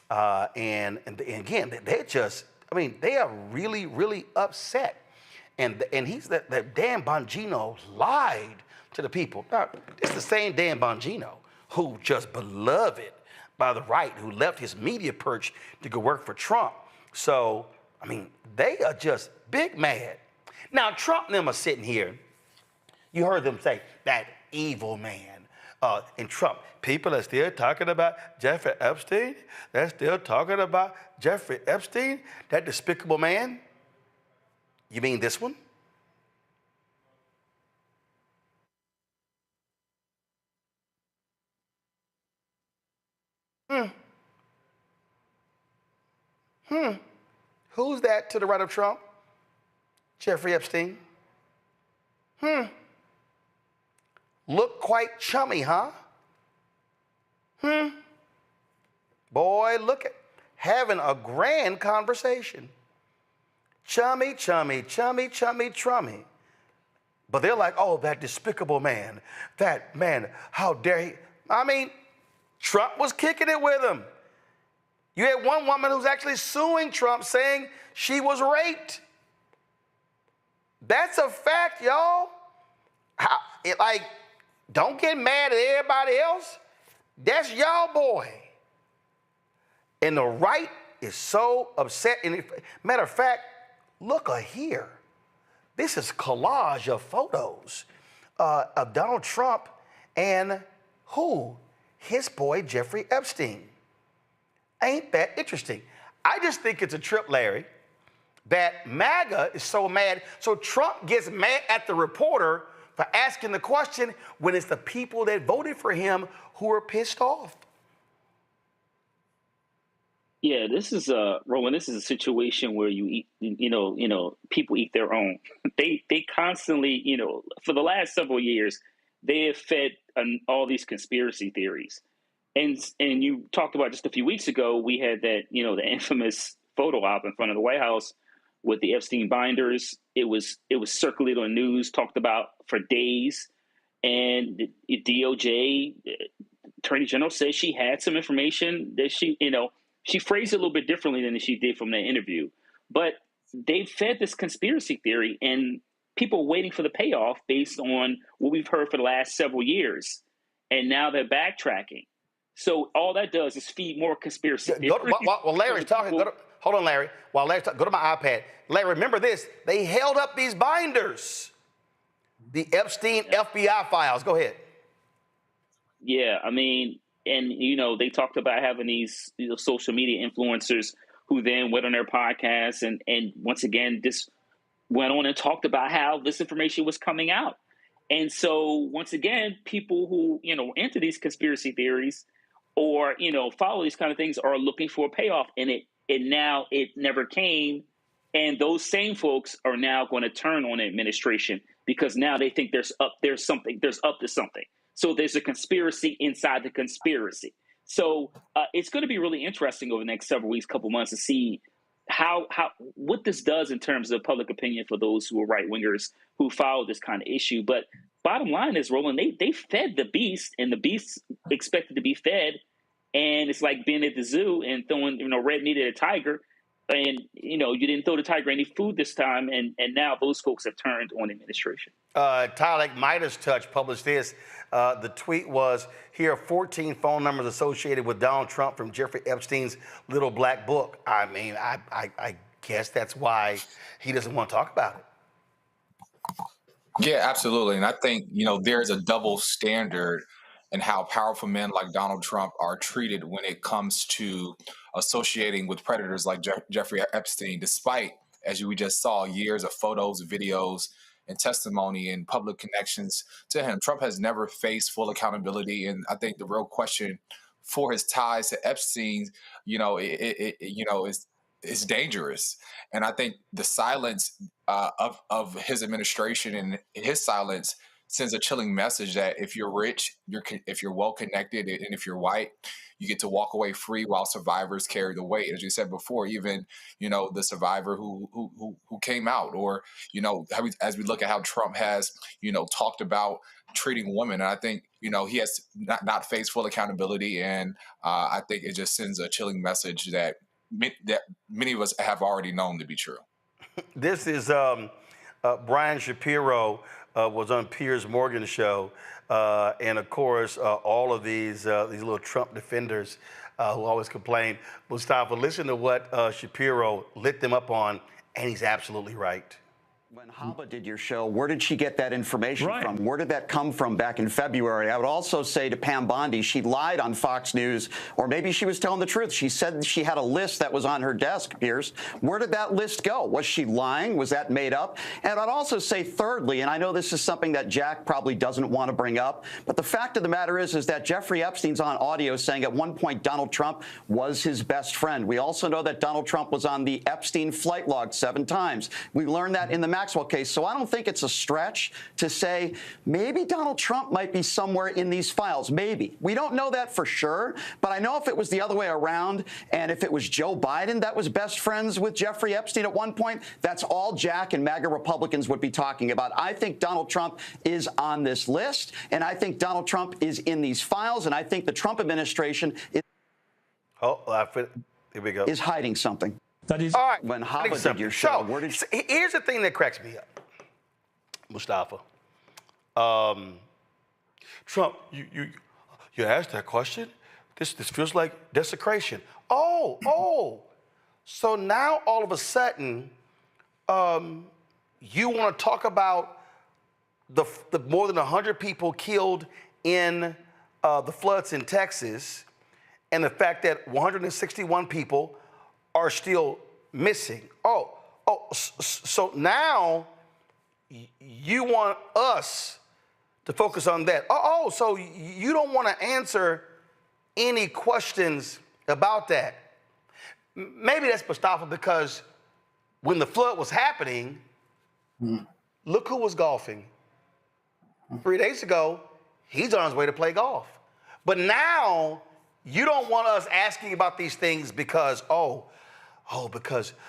And again, they just, they are really, really upset. And he's that Dan Bongino lied to the people. Now, it's the same Dan Bongino who just beloved by the right, who left his media perch to go work for Trump. So, they are just big mad. Now, Trump and them are sitting here. You heard them say, that evil man. And Trump, people are still talking about Jeffrey Epstein. They're still talking about Jeffrey Epstein, that despicable man. You mean this one? Who's that to the right of Trump? Jeffrey Epstein. Look quite chummy, huh? Boy, look at having a grand conversation. Chummy, chummy, chummy, chummy, chummy. But they're like, that despicable man. That man, how dare he? Trump was kicking it with him. You had one woman who's actually suing Trump saying she was raped. That's a fact, y'all. Don't get mad at everybody else. That's y'all boy. And the right is so upset. And matter of fact, look here. This is collage of photos of Donald Trump and who? His boy, Jeffrey Epstein. Ain't that interesting? I just think it's a trip, Larry, that MAGA is so mad. So Trump gets mad at the reporter for asking the question when it's the people that voted for him who are pissed off. Yeah, this is Roland. This is a situation where you eat, people eat their own. They constantly, for the last several years, they have fed all these conspiracy theories. And you talked about just a few weeks ago, we had that, the infamous photo op in front of the White House with the Epstein binders. It was circulated on the news, talked about for days. And the DOJ Attorney General says she had some information that she phrased it a little bit differently than she did from that interview. But they fed this conspiracy theory, and people waiting for the payoff based on what we've heard for the last several years. And now they're backtracking. So all that does is feed more conspiracy theories. While Larry's talking, hold on, Larry. While Larry's talking, go to my iPad. Larry, remember this. They held up these binders. The Epstein FBI files. Go ahead. Yeah, I mean, and, they talked about having these social media influencers who then went on their podcasts and once again, this went on and talked about how this information was coming out. And so once again, people who, into these conspiracy theories or, follow these kind of things are looking for a payoff. And it never came. And those same folks are now going to turn on the administration because now they think there's up to something. So there's a conspiracy inside the conspiracy. So it's going to be really interesting over the next several weeks, couple months to see what this does in terms of public opinion for those who are right wingers who follow this kind of issue. But bottom line is, Roland, they fed the beast, and the beast expected to be fed. And it's like being at the zoo and throwing red meat at a tiger. And, you didn't throw the tiger any food this time. And now those folks have turned on the administration. Tyler Midas Touch published this. The tweet was, here are 14 phone numbers associated with Donald Trump from Jeffrey Epstein's little black book. I mean, I guess that's why he doesn't want to talk about it. Yeah, absolutely. And I think, there's a double standard in how powerful men like Donald Trump are treated when it comes to associating with predators like Jeffrey Epstein, despite, as we just saw, years of photos, videos, and testimony and public connections to him. Trump has never faced full accountability. And I think the real question for his ties to Epstein, is dangerous. And I think the silence of his administration and his silence sends a chilling message that if you're rich, if you're well connected, and if you're white, you get to walk away free while survivors carry the weight. As you said before, even the survivor who came out, or as we look at how Trump has talked about treating women, and I think he has not faced full accountability, and I think it just sends a chilling message that many of us have already known to be true. This is Brian Shapiro. Was on Piers Morgan's show, and of course, all of these little Trump defenders who always complain. Mustafa, listen to what Shapiro lit them up on, and he's absolutely right. When Haba did your show, where did she get that information from? Where did that come from back in February? I would also say to Pam Bondi, she lied on Fox News, or maybe she was telling the truth. She said she had a list that was on her desk, Piers. Where did that list go? Was she lying? Was that made up? And I'd also say thirdly, and I know this is something that Jack probably doesn't want to bring up, but the fact of the matter is that Jeffrey Epstein's on audio saying at one point Donald Trump was his best friend. We also know that Donald Trump was on the Epstein flight log 7 times. We learned that in the Maxwell case. So I don't think it's a stretch to say maybe Donald Trump might be somewhere in these files. Maybe. We don't know that for sure, but I know if it was the other way around, and if it was Joe Biden that was best friends with Jeffrey Epstein at one point, that's all Jack and MAGA Republicans would be talking about. I think Donald Trump is on this list, and I think Donald Trump is in these files, and I think the Trump administration is here we go. Is hiding something. That is all right. When Haba did your show, where did here's the thing that cracks me up, Mustafa. Trump, you asked that question. This feels like desecration. Oh. So now all of a sudden, you want to talk about the more than 100 people killed in the floods in Texas, and the fact that 161 people are still missing. So now you want us to focus on that. So you don't want to answer any questions about that. Maybe that's Mustafa, because when the flood was happening, look who was golfing. 3 days ago, he's on his way to play golf. But now you don't want us asking about these things because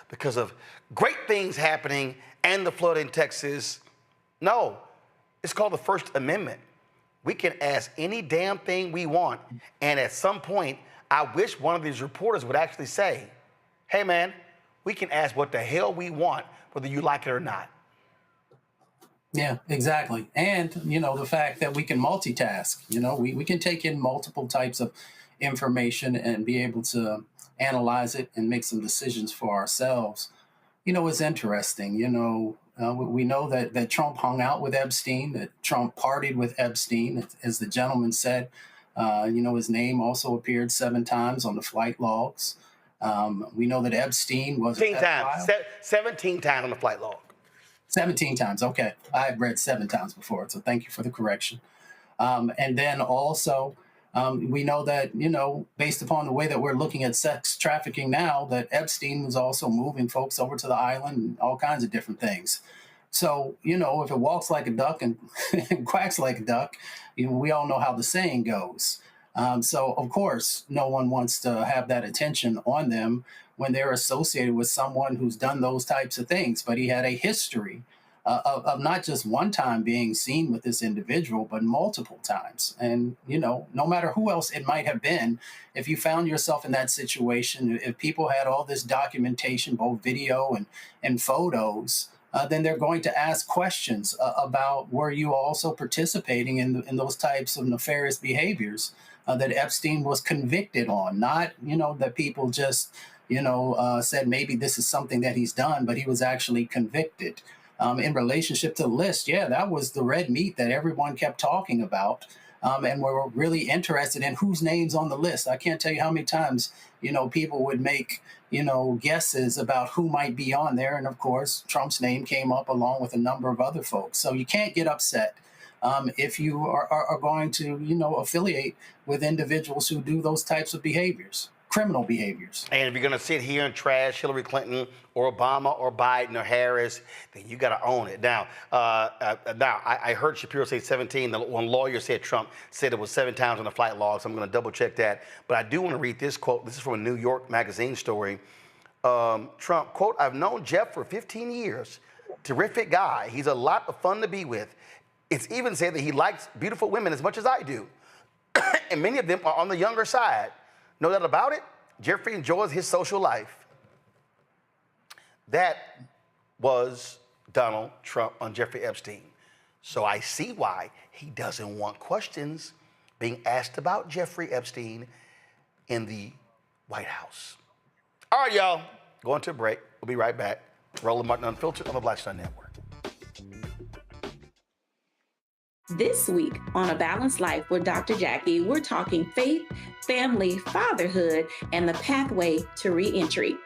because of great things happening and the flood in Texas. No, it's called the First Amendment. We can ask any damn thing we want. And at some point, I wish one of these reporters would actually say, hey man, we can ask what the hell we want, whether you like it or not. Yeah, exactly. And, the fact that we can multitask, we can take in multiple types of information and be able to analyze it and make some decisions for ourselves, is interesting. We know that Trump hung out with Epstein, that Trump partied with Epstein, as the gentleman said. His name also appeared 7 times on the flight logs. We know that Epstein was 17 times. 17 times on the flight log. 17 times. Okay. I had read 7 times before, so thank you for the correction. And then also, we know that, based upon the way that we're looking at sex trafficking now, that Epstein was also moving folks over to the island and all kinds of different things. So, if it walks like a duck and quacks like a duck, we all know how the saying goes. So, of course, no one wants to have that attention on them when they're associated with someone who's done those types of things. But he had a history of not just one time being seen with this individual, but multiple times. And, no matter who else it might have been, if you found yourself in that situation, if people had all this documentation, both video and photos, then they're going to ask questions about, were you also participating in those types of nefarious behaviors that Epstein was convicted on? Not, that people just, said maybe this is something that he's done, but he was actually convicted. In relationship to the list, that was the red meat that everyone kept talking about. And we're really interested in whose name's on the list. I can't tell you how many times, people would make, guesses about who might be on there. And of course, Trump's name came up along with a number of other folks. So you can't get upset if you are going to, affiliate with individuals who do those types of behaviors, criminal behaviors. And if you're going to sit here and trash Hillary Clinton or Obama or Biden or Harris, then you got to own it. Now, I heard Shapiro say 17. The one lawyer said Trump said it was 7 times on the flight logs. I'm going to double check that. But I do want to read this quote. This is from a New York Magazine story. Trump, quote, "I've known Jeff for 15 years. Terrific guy. He's a lot of fun to be with. It's even said that he likes beautiful women as much as I do. And many of them are on the younger side. No doubt about it, Jeffrey enjoys his social life." That was Donald Trump on Jeffrey Epstein. So I see why he doesn't want questions being asked about Jeffrey Epstein in the White House. All right, y'all, going to a break. We'll be right back. Roland Martin Unfiltered on the Black Star Network. This week on A Balanced Life with Dr. Jackie, we're talking faith, family, fatherhood, and the pathway to reentry.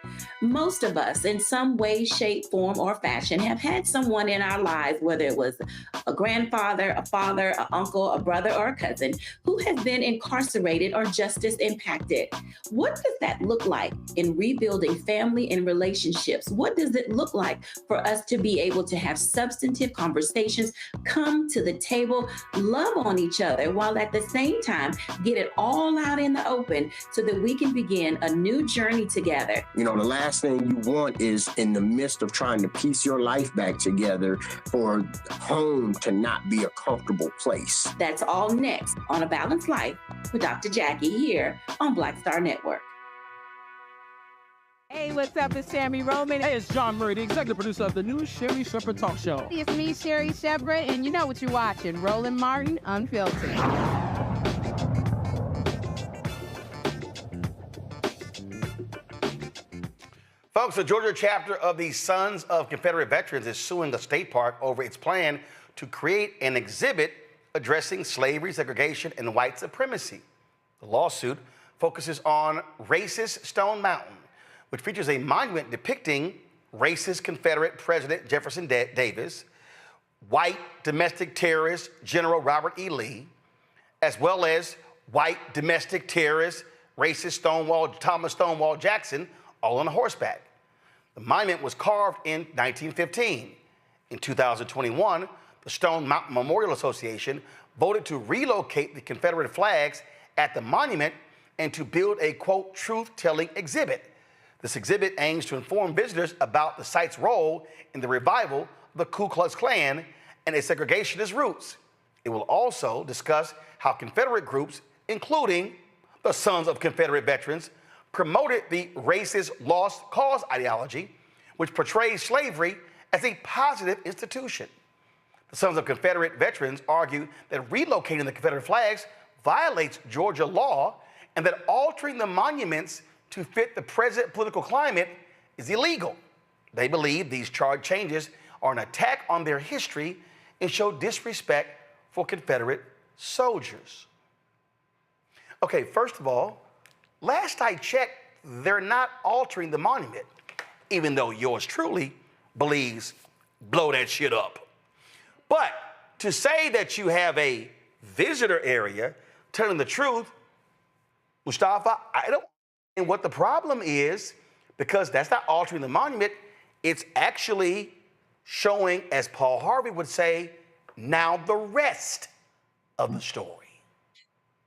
Most of us, in some way, shape, form, or fashion, have had someone in our lives, whether it was a grandfather, a father, an uncle, a brother, or a cousin, who has been incarcerated or justice impacted. What does that look like in rebuilding family and relationships? What does it look like for us to be able to have substantive conversations, come to the table, love on each other, while at the same time get it all out in the open so that we can begin a new journey together? The last thing you want is, in the midst of trying to piece your life back together, for home to not be a comfortable place. That's all next on A Balanced Life with Dr. Jackie here on Black Star Network. Hey, what's up? It's Sammy Roman. Hey, it's John Murray, the executive producer of the new Sherry Shepherd Talk Show. It's me, Sherry Shepherd, and you know what you're watching, Roland Martin Unfiltered. Folks, the Georgia chapter of the Sons of Confederate Veterans is suing a state park over its plan to create an exhibit addressing slavery, segregation, and white supremacy. The lawsuit focuses on racist Stone Mountain, which features a monument depicting racist Confederate President Jefferson Davis, white domestic terrorist General Robert E. Lee, as well as white domestic terrorist racist Thomas Stonewall Jackson, all on horseback. The monument was carved in 1915. In 2021, the Stone Mountain Memorial Association voted to relocate the Confederate flags at the monument and to build a, quote, truth-telling exhibit. This exhibit aims to inform visitors about the site's role in the revival of the Ku Klux Klan and its segregationist roots. It will also discuss how Confederate groups, including the Sons of Confederate Veterans, promoted the racist lost cause ideology, which portrays slavery as a positive institution. The Sons of Confederate Veterans argue that relocating the Confederate flags violates Georgia law and that altering the monuments to fit the present political climate is illegal. They believe these charge changes are an attack on their history and show disrespect for Confederate soldiers. Okay, first of all, last I checked, they're not altering the monument, even though yours truly believes blow that shit up. But to say that you have a visitor area, telling the truth, Mustafa, I don't know what the problem is, because that's not altering the monument. It's actually showing, as Paul Harvey would say, now the rest of the story.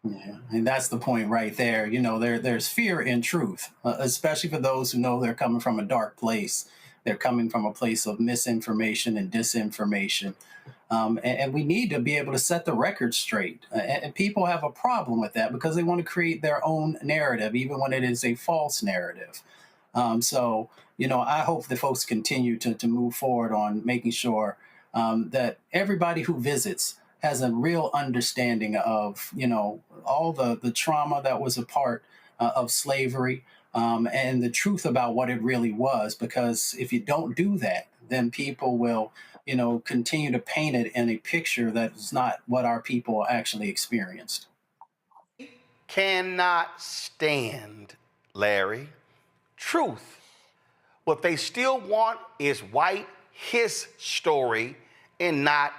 Yeah, and that's the point right there. You know, there's fear in truth, especially for those who know they're coming from a dark place. They're coming from a place of misinformation and disinformation. And we need to be able to set the record straight. And people have a problem with that because they want to create their own narrative, even when it is a false narrative. So, you know, I hope that folks continue to move forward on making sure that everybody who visits has a real understanding of, you know, all the trauma that was a part of slavery and the truth about what it really was. Because if you don't do that, then people will, you know, continue to paint it in a picture that is not what our people actually experienced. Cannot stand, Larry, truth. What they still want is white his story and not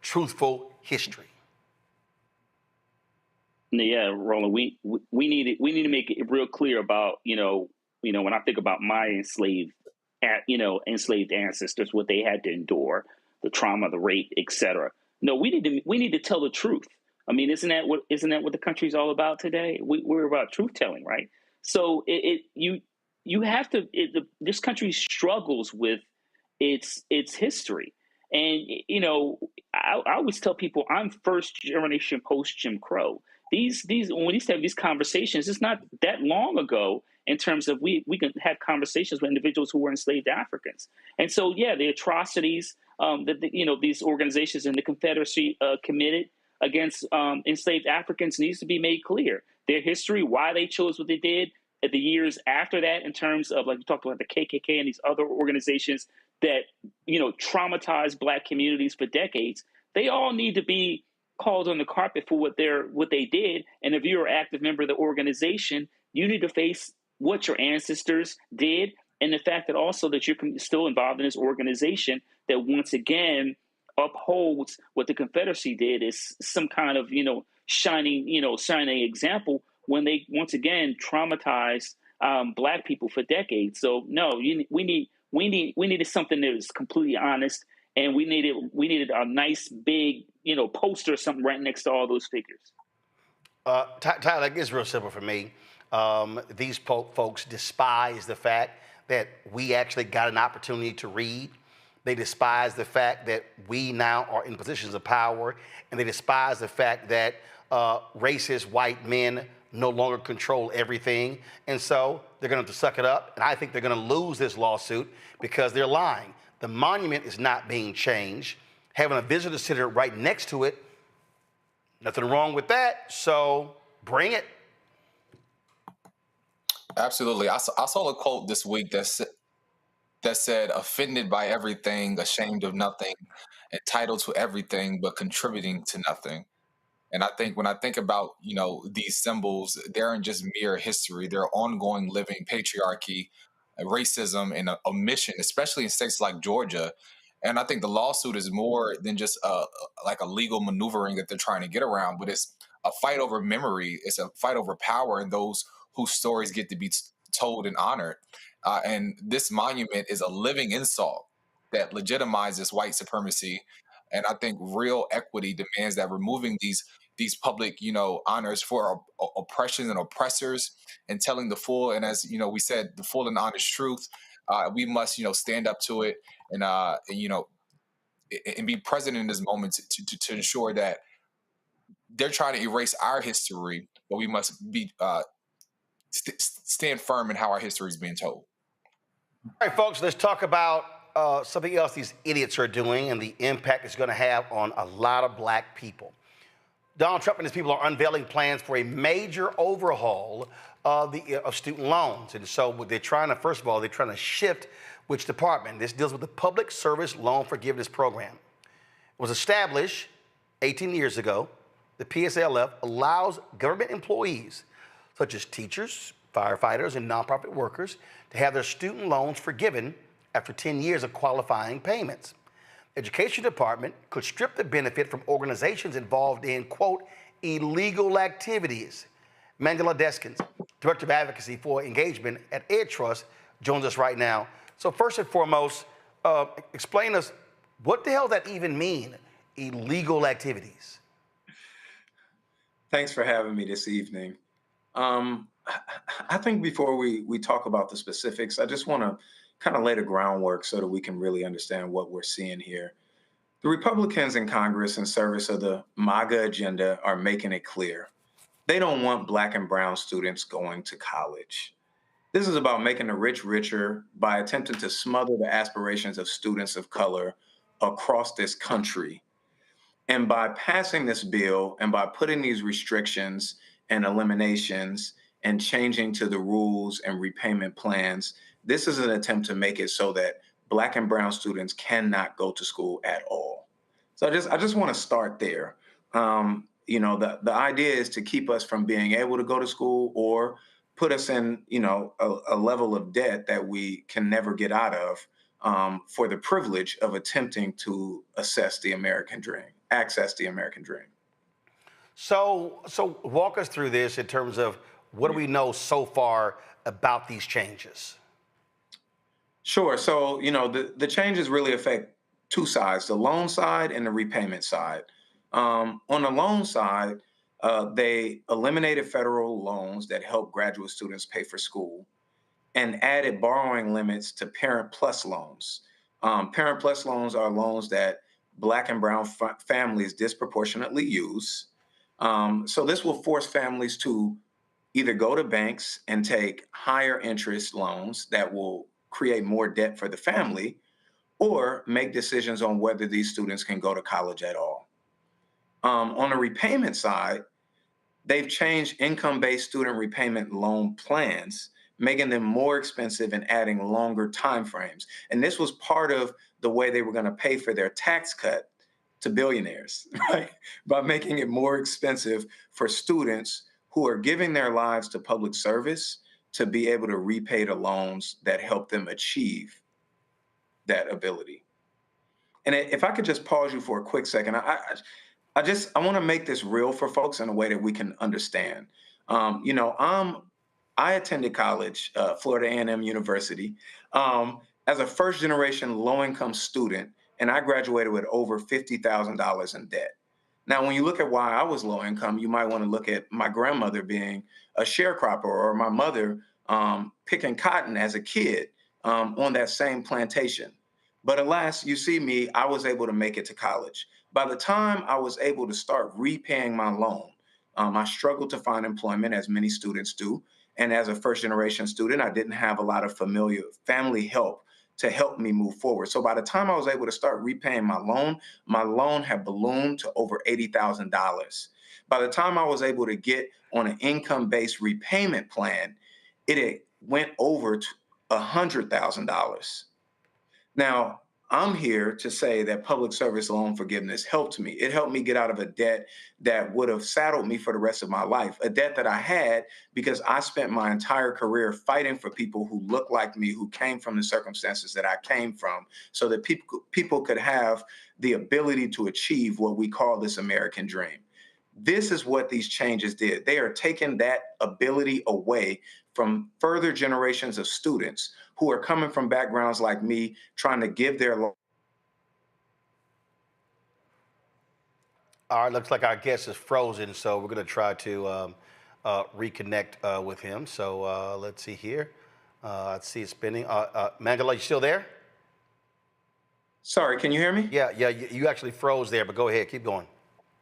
truthful history. Yeah, Roland, we need to make it real clear about, you know, when I think about my enslaved ancestors, what they had to endure, the trauma, the rape, etc. No, we need to tell the truth. I mean, isn't that what the country's all about today? We're about truth telling, right? So you have to. This country struggles with its history, and you know, I always tell people I'm first generation post Jim Crow. When we used to have these conversations, it's not that long ago in terms of we can have conversations with individuals who were enslaved Africans. And so, yeah, the atrocities that these organizations in the Confederacy committed against enslaved Africans needs to be made clear. Their history, why they chose what they did, the years after that, in terms of, like you talked about, the KKK and these other organizations that traumatized Black communities for decades. They all need to be called on the carpet for what they did. And if you're an active member of the organization, you need to face what your ancestors did, and the fact that also that you're still involved in this organization that once again upholds what the Confederacy did is some kind of shining example when they once again traumatized Black people for decades. So no, we needed something that was completely honest, and we needed a nice big poster or something right next to all those figures. Tyler, it's real simple for me. These folks despise the fact that we actually got an opportunity to read. They despise the fact that we now are in positions of power, and they despise the fact that racist white men no longer control everything. And so they're going to have to suck it up, and I think they're going to lose this lawsuit because they're lying. The monument is not being changed. Having a visitor center right next to it, nothing wrong with that, so bring it. Absolutely. I saw a quote this week that said, offended by everything, ashamed of nothing, entitled to everything, but contributing to nothing. And I think when I think about, these symbols, they aren't just mere history. They're ongoing living patriarchy, racism, and omission, especially in states like Georgia. And I think the lawsuit is more than just like a legal maneuvering that they're trying to get around, but it's a fight over memory. It's a fight over power and those whose stories get to be told and honored. And this monument is a living insult that legitimizes white supremacy. And I think real equity demands that removing these public, honors for oppression and oppressors, and telling the full, and as we said, the full and honest truth. We must, stand up to it and be present in this moment to ensure that they're trying to erase our history, but we must be stand firm in how our history is being told. All right, folks, let's talk about something else these idiots are doing and the impact it's going to have on a lot of Black people. Donald Trump and his people are unveiling plans for a major overhaul of student loans. And so they're trying to, first of all, they're trying to shift which department. This deals with the Public Service Loan Forgiveness Program. It was established 18 years ago. The PSLF allows government employees, such as teachers, firefighters, and nonprofit workers, to have their student loans forgiven after 10 years of qualifying payments. Education Department could strip the benefit from organizations involved in, quote, illegal activities. Mandela Deskins, Director of Advocacy for Engagement at Ed Trust, joins us right now. So first and foremost, explain us, what the hell does that even mean, illegal activities? Thanks for having me this evening. I think before we talk about the specifics, I just want to kind of lay the groundwork so that we can really understand what we're seeing here. The Republicans in Congress in service of the MAGA agenda are making it clear. They don't want Black and brown students going to college. This is about making the rich richer by attempting to smother the aspirations of students of color across this country. And by passing this bill and by putting these restrictions and eliminations and changing to the rules and repayment plans, this is an attempt to make it so that Black and brown students cannot go to school at all. So I just want to start there. You know, the idea is to keep us from being able to go to school or put us in, you know, a level of debt that we can never get out of for the privilege of attempting to access the American dream. So walk us through this in terms of what do we know so far about these changes? Sure. So, you know, the changes really affect two sides, the loan side and the repayment side. On the loan side, they eliminated federal loans that help graduate students pay for school and added borrowing limits to Parent Plus loans. Parent Plus loans are loans that Black and brown families disproportionately use. So this will force families to either go to banks and take higher interest loans that will create more debt for the family, or make decisions on whether these students can go to college at all. On the repayment side, they've changed income-based student repayment loan plans, making them more expensive and adding longer timeframes. And this was part of the way they were going to pay for their tax cut to billionaires, right? By making it more expensive for students who are giving their lives to public service to be able to repay the loans that help them achieve that ability. And if I could just pause you for a quick second, I want to make this real for folks in a way that we can understand. You know, I attended college, Florida A&M University, as a first-generation low-income student, and I graduated with over $50,000 in debt. Now, when you look at why I was low-income, you might want to look at my grandmother being a sharecropper, or my mother picking cotton as a kid on that same plantation. But alas, you see me, I was able to make it to college. By the time I was able to start repaying my loan, I struggled to find employment, as many students do. And as a first-generation student, I didn't have a lot of family help to help me move forward. So by the time I was able to start repaying my loan had ballooned to over $80,000. By the time I was able to get on an income-based repayment plan, it went over to $100,000. Now, I'm here to say that public service loan forgiveness helped me. It helped me get out of a debt that would have saddled me for the rest of my life, a debt that I had because I spent my entire career fighting for people who look like me, who came from the circumstances that I came from, so that people could have the ability to achieve what we call this American dream. This is what these changes did. They are taking that ability away from further generations of students who are coming from backgrounds like me, trying to give their life. All right, looks like our guest is frozen, so we're going to try to reconnect with him. So let's see here. I see it spinning. Mandela, you still there? Sorry, can you hear me? Yeah, you actually froze there, but go ahead, keep going.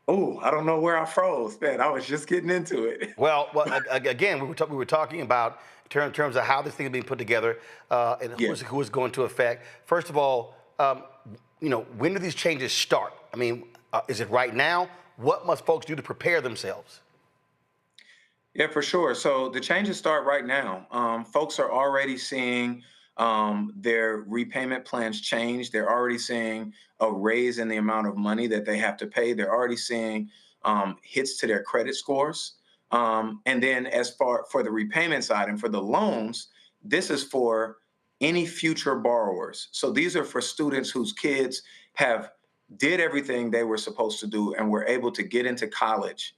Oh, I don't know where I froze, man. I was just getting into it. Well, again, we were talking about in terms of how this thing is being put together and who is going to affect. First of all, you know, when do these changes start? I mean, is it right now, What must folks do to prepare themselves? Yeah, for sure. So the changes start right now. Folks are already seeing their repayment plans change. They're already seeing a raise in the amount of money that they have to pay. They're already seeing hits to their credit scores. And then as far for the repayment side and for the loans, this is for any future borrowers. So these are for students whose kids have did everything they were supposed to do and were able to get into college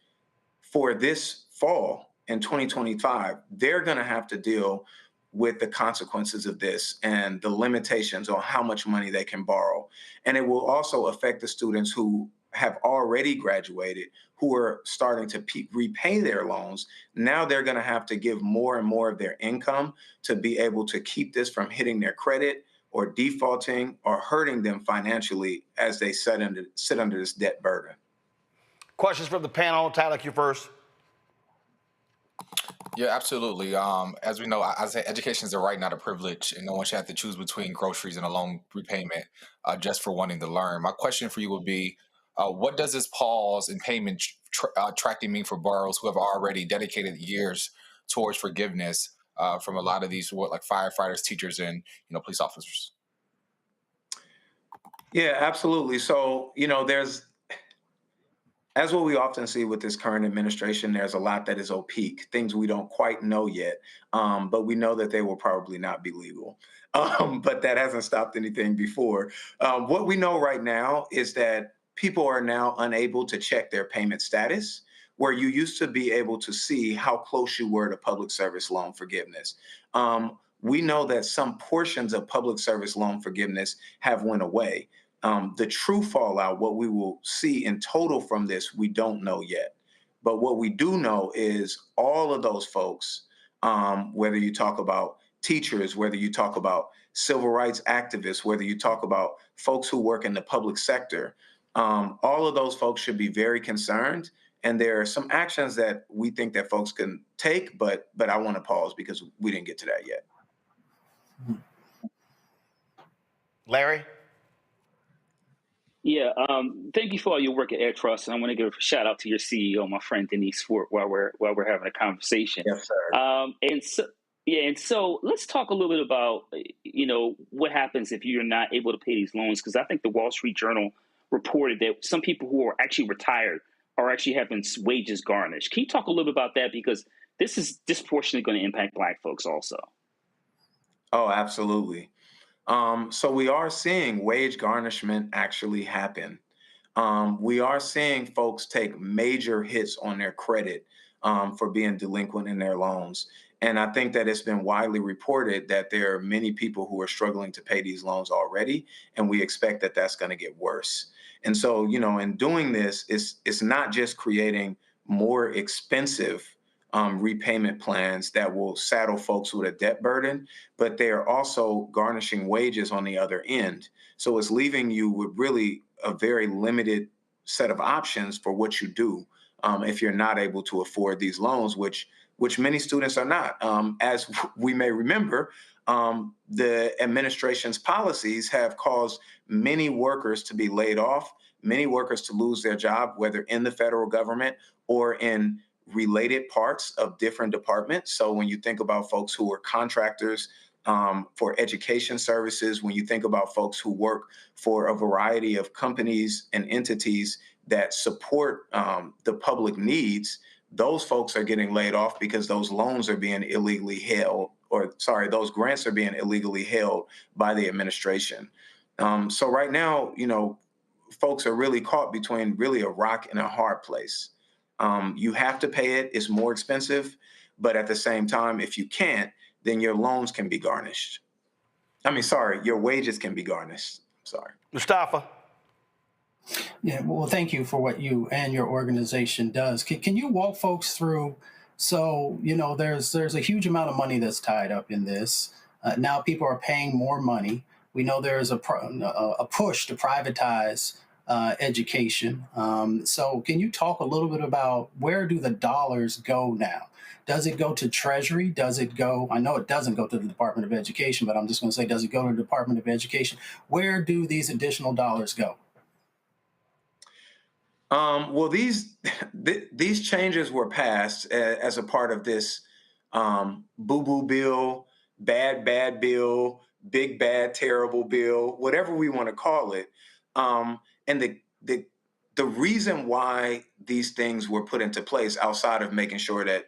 for this fall in 2025. They're going to have to deal with the consequences of this and the limitations on how much money they can borrow. And it will also affect the students who have already graduated, who are starting to repay their loans. Now they're going to have to give more and more of their income to be able to keep this from hitting their credit or defaulting or hurting them financially as they sit under this debt burden. Questions from the panel. Tyler, you first. Yeah, absolutely. As we know, I say education is a right, not a privilege, and no one should have to choose between groceries and a loan repayment just for wanting to learn. My question for you would be, what does this pause in payment tracking mean for borrowers who have already dedicated years towards forgiveness from a lot of these, like firefighters, teachers, and police officers? Yeah, absolutely. So, as what we often see with this current administration, there's a lot that is opaque, things we don't quite know yet, but we know that they will probably not be legal. But that hasn't stopped anything before. What we know right now is that people are now unable to check their payment status, where you used to be able to see how close you were to public service loan forgiveness. We know that some portions of public service loan forgiveness have went away. The true fallout, what we will see in total from this, we don't know yet. But what we do know is all of those folks, whether you talk about teachers, whether you talk about civil rights activists, whether you talk about folks who work in the public sector, all of those folks should be very concerned. And there are some actions that we think that folks can take, but I want to pause because we didn't get to that yet. Larry? Yeah, thank you for all your work at Air Trust, and I want to give a shout out to your CEO, my friend Denise Fort, while we're having a conversation. Yes, sir. And so let's talk a little bit about what happens if you're not able to pay these loans, because I think the Wall Street Journal reported that some people who are actually retired are actually having wages garnished. Can you talk a little bit about that, because this is disproportionately going to impact Black folks also? Oh, absolutely. So we are seeing wage garnishment actually happen. We are seeing folks take major hits on their credit for being delinquent in their loans. And I think that it's been widely reported that there are many people who are struggling to pay these loans already, and we expect that that's going to get worse. And so, in doing this, it's not just creating more expensive repayment plans that will saddle folks with a debt burden, but they are also garnishing wages on the other end. So it's leaving you with really a very limited set of options for what you do if you're not able to afford these loans, which many students are not. As we may remember, the administration's policies have caused many workers to be laid off, many workers to lose their job, whether in the federal government or in related parts of different departments. So when you think about folks who are contractors for education services, when you think about folks who work for a variety of companies and entities that support the public needs, those folks are getting laid off because those loans are being illegally held, those grants are being illegally held by the administration. So right now, folks are really caught between really a rock and a hard place. You have to pay it. It's more expensive. But at the same time, if you can't, then your loans can be garnished. Your wages can be garnished. Sorry. Mustafa. Yeah, well, thank you for what you and your organization does. Can you walk folks through? So, there's a huge amount of money that's tied up in this. Now people are paying more money. We know there's a push to privatize education. So can you talk a little bit about where do the dollars go now? Does it go to Treasury? Does it go, I know it doesn't go to the Department of Education, but I'm just going to say, does it go to the Department of Education? Where do these additional dollars go? Well, these changes were passed as a part of this boo-boo bill, bad bill, big bad terrible bill, whatever we want to call it. And the reason why these things were put into place, outside of making sure that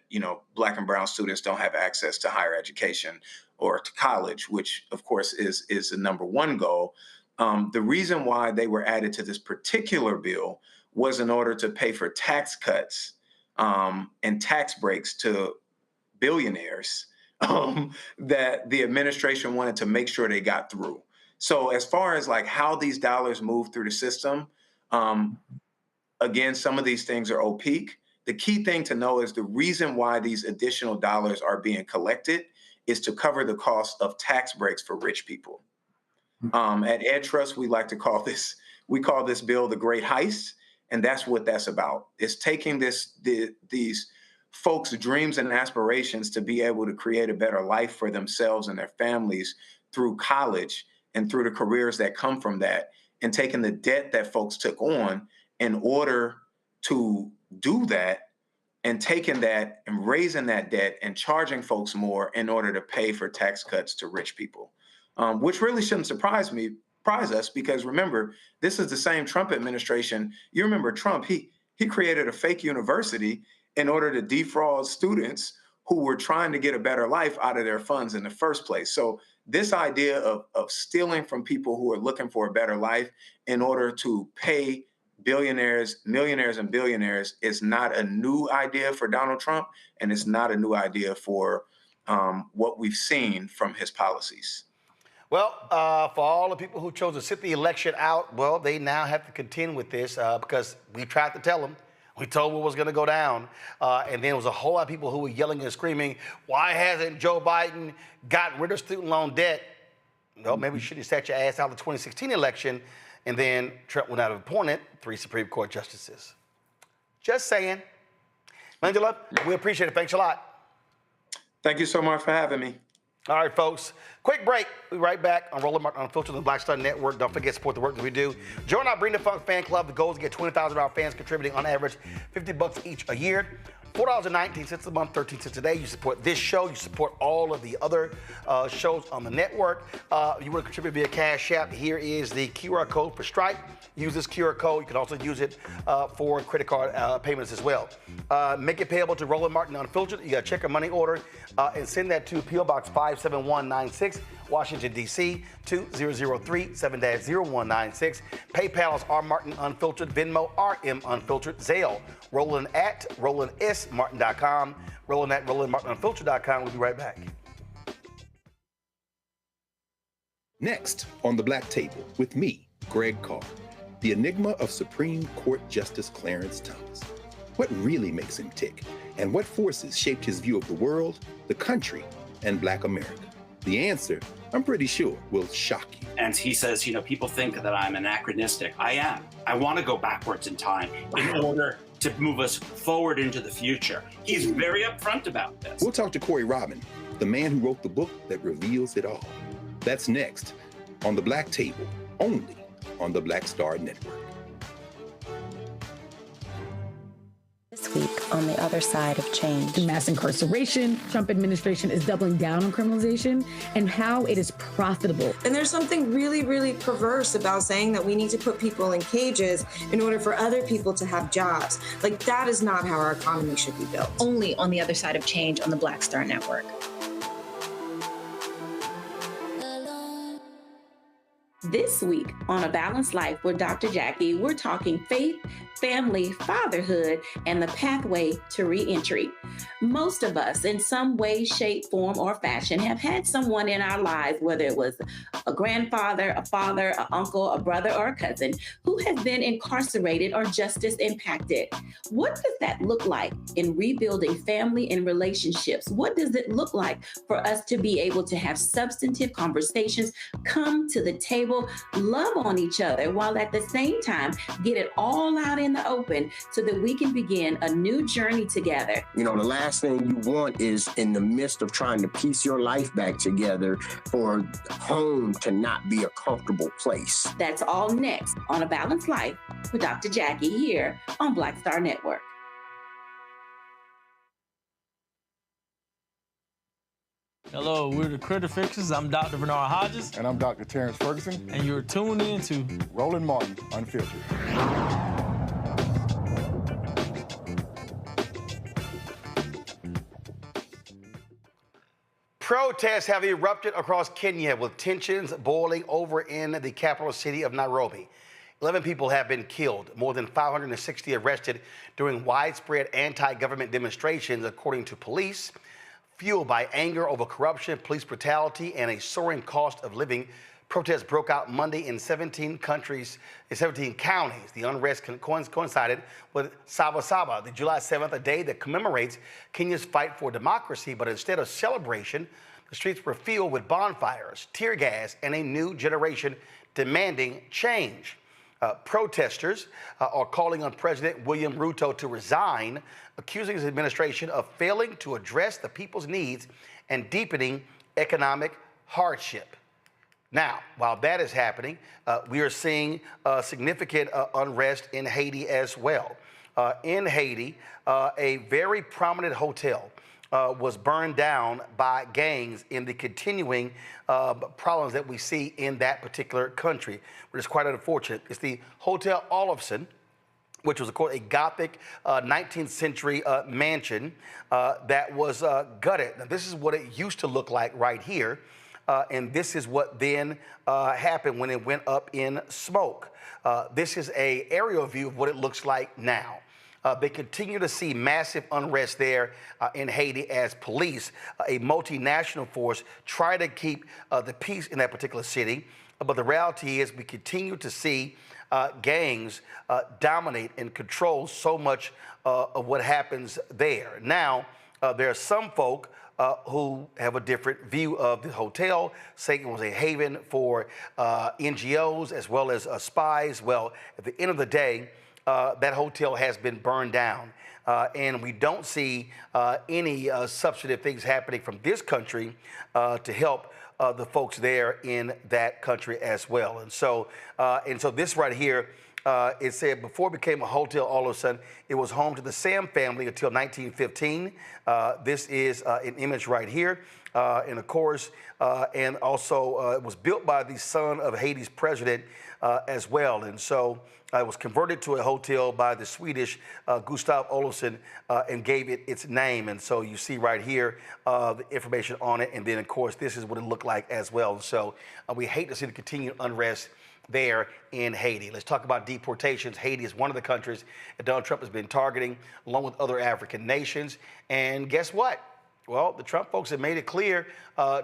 Black and brown students don't have access to higher education or to college, which of course is the number one goal. The reason why they were added to this particular bill was in order to pay for tax cuts and tax breaks to billionaires that the administration wanted to make sure they got through. So as far as like how these dollars move through the system, again, some of these things are opaque. The key thing to know is the reason why these additional dollars are being collected is to cover the cost of tax breaks for rich people. At Ed Trust, we like to call this bill the Great Heist, and that's what that's about. It's taking these folks' dreams and aspirations to be able to create a better life for themselves and their families through college and through the careers that come from that, and taking the debt that folks took on in order to do that, and taking that and raising that debt and charging folks more in order to pay for tax cuts to rich people, which really shouldn't surprise us, because remember, this is the same Trump administration. You remember Trump, he created a fake university in order to defraud students who were trying to get a better life out of their funds in the first place. So this idea of stealing from people who are looking for a better life in order to pay billionaires, millionaires, and billionaires is not a new idea for Donald Trump, and it's not a new idea for what we've seen from his policies. Well, for all the people who chose to sit the election out, well, they now have to contend with this because we tried to tell them. We told what was going to go down. And then there was a whole lot of people who were yelling and screaming, why hasn't Joe Biden gotten rid of student loan debt? Well, maybe you should have sat your ass out of the 2016 election, and then Trump would not have appointed 3 Supreme Court justices. Just saying. Angela, we appreciate it. Thanks a lot. Thank you so much for having me. All right, folks. Quick break. We'll be right back on Roland Martin Unfiltered on the Black Star Network. Don't forget to support the work that we do. Join our Bring the Funk fan club. The goal is to get 20,000 of our fans contributing on average $50 each a year. $4.19 a month, 13 cents a day. You support this show. You support all of the other shows on the network. You want to contribute via Cash App. Here is the QR code for Stripe. Use this QR code. You can also use it for credit card payments as well. Make it payable to Roland Martin Unfiltered. You got to check a money order and send that to P.O. Box 57196, Washington, D.C. 2003 7-0196. PayPal is R Martin Unfiltered. Venmo RM Unfiltered. Zelle Roland at RolandSMartin.com. Roland at RolandMartinUnfiltered.com. We'll be right back. Next on the Black Table with me, Greg Carr, the enigma of Supreme Court Justice Clarence Thomas. What really makes him tick, and what forces shaped his view of the world, the country, and Black America? The answer, I'm pretty sure, will shock you. And he says, people think that I'm anachronistic. I am. I want to go backwards in time in order to move us forward into the future. He's very upfront about this. We'll talk to Corey Robin, the man who wrote the book that reveals it all. That's next on the Black Table, only on the Black Star Network. This week on the other side of change. Mass incarceration, Trump administration is doubling down on criminalization, and how it is profitable. And there's something really, really perverse about saying that we need to put people in cages in order for other people to have jobs. Like, that is not how our economy should be built. Only on the other side of change on the Black Star Network. This week on A Balanced Life with Dr. Jackie, we're talking faith, family, fatherhood, and the pathway to reentry. Most of us, in some way, shape, form, or fashion, have had someone in our lives, whether it was a grandfather, a father, an uncle, a brother, or a cousin, who has been incarcerated or justice impacted. What does that look like in rebuilding family and relationships? What does it look like for us to be able to have substantive conversations, come to the table, love on each other, while at the same time get it all out in in the open so that we can begin a new journey together. You know, the last thing you want is in the midst of trying to piece your life back together for home to not be a comfortable place. That's all next on A Balanced Life with Dr. Jackie here on Black Star Network. Hello, we're the Critter Fixers. I'm Dr. Bernard Hodges. And I'm Dr. Terrence Ferguson. And you're tuned in to Roland Martin Unfiltered. Protests have erupted across Kenya with tensions boiling over in the capital city of Nairobi. 11 people have been killed, more than 560 arrested during widespread anti-government demonstrations, according to police. Fueled by anger over corruption, police brutality, and a soaring cost of living, protests broke out Monday in 17 counties. The unrest coincided with Saba Saba, the July 7th, a day that commemorates Kenya's fight for democracy. But instead of celebration, the streets were filled with bonfires, tear gas, and a new generation demanding change. Protesters are calling on President William Ruto to resign, accusing his administration of failing to address the people's needs and deepening economic hardship. Now, while that is happening, we are seeing significant unrest in Haiti as well. In Haiti, a very prominent hotel was burned down by gangs in the continuing problems that we see in that particular country, which is quite unfortunate. It's the Hotel Olofsen, which was, of course, a Gothic 19th century mansion that was gutted. Now, this is what it used to look like right here, and this is what then happened when it went up in smoke. This is an aerial view of what it looks like now. They continue to see massive unrest there in Haiti as police, a multinational force, try to keep the peace in that particular city. But the reality is we continue to see gangs dominate and control so much of what happens there. Now, there are some folk who have a different view of the hotel, saying it was a haven for NGOs as well as spies. Well, at the end of the day, that hotel has been burned down, and we don't see any substantive things happening from this country to help the folks there in that country as well. And so this right here, it said before it became a hotel, all of a sudden it was home to the Sam family until 1915. This is an image right here, and of course, and also it was built by the son of Haiti's president as well. And so it was converted to a hotel by the Swedish Gustav Olofsson and gave it its name. And so you see right here the information on it. And then, of course, this is what it looked like as well. So we hate to see the continued unrest there in Haiti. Let's talk about deportations. Haiti is one of the countries that Donald Trump has been targeting, along with other African nations. And guess what? Well, the Trump folks have made it clear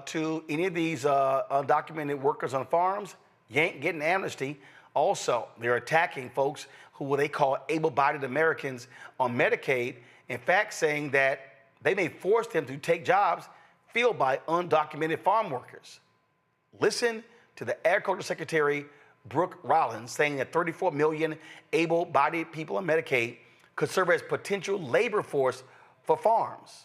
to any of these undocumented workers on farms, you ain't getting amnesty. Also, they're attacking folks who they call able-bodied Americans on Medicaid, in fact saying that they may force them to take jobs filled by undocumented farm workers. Listen to the Agriculture Secretary, Brooke Rollins, saying that 34 million able-bodied people on Medicaid could serve as potential labor force for farms.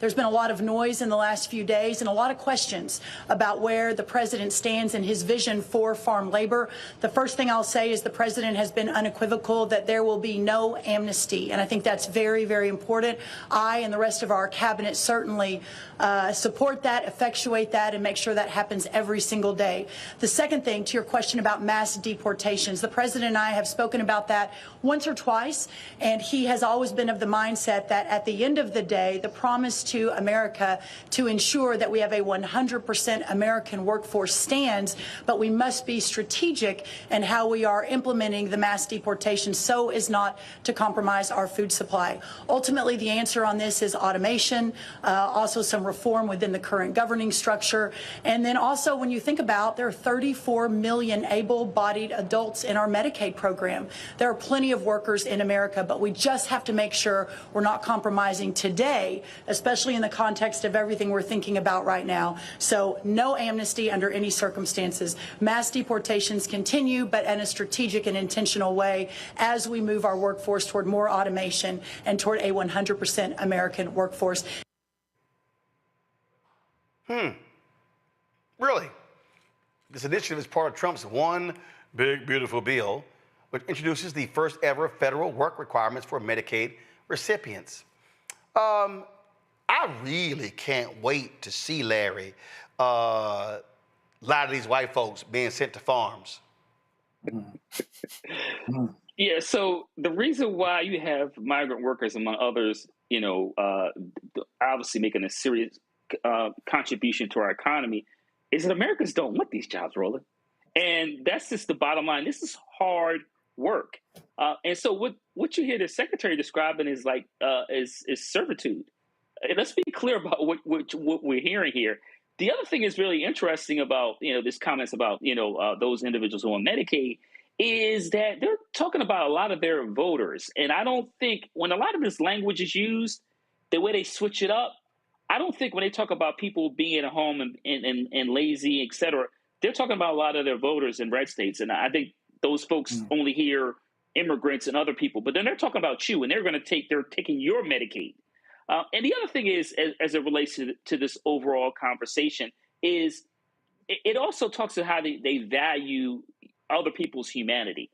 There's been a lot of noise in the last few days and a lot of questions about where the president stands and his vision for farm labor. The first thing I'll say is the president has been unequivocal that there will be no amnesty, and I think that's very, very important. I and the rest of our cabinet certainly support that, effectuate that, and make sure that happens every single day. The second thing, to your question about mass deportations, the president and I have spoken about that once or twice, and he has always been of the mindset that at the end of the day, the promise to America to ensure that we have a 100% American workforce stands, but we must be strategic in how we are implementing the mass deportation so as not to compromise our food supply. Ultimately, the answer on this is automation, also some reform within the current governing structure, and then also when you think about there are 34 million able-bodied adults in our Medicaid program. There are plenty of workers in America, but we just have to make sure we're not compromising today as especially in the context of everything we're thinking about right now. So no amnesty under any circumstances. Mass deportations continue, but in a strategic and intentional way as we move our workforce toward more automation and toward a 100% American workforce. Really? This initiative is part of Trump's One Big Beautiful Bill, which introduces the first ever federal work requirements for Medicaid recipients. I really can't wait to see, Larry, a lot of these white folks being sent to farms. Yeah, so the reason why you have migrant workers, among others, obviously making a serious contribution to our economy, is that Americans don't want these jobs, Roland. And that's just the bottom line. This is hard work. And so what you hear the secretary describing is like is servitude. And let's be clear about what we're hearing here. The other thing is really interesting about this comments about those individuals who are on Medicaid is that they're talking about a lot of their voters. And I don't think when a lot of this language is used, the way they switch it up, I don't think when they talk about people being at home and lazy, et cetera, they're talking about a lot of their voters in red states. And I think those folks only hear immigrants and other people, but then they're talking about you and they're taking your Medicaid. And the other thing is, as it relates to this overall conversation, is it also talks about how they value other people's humanity.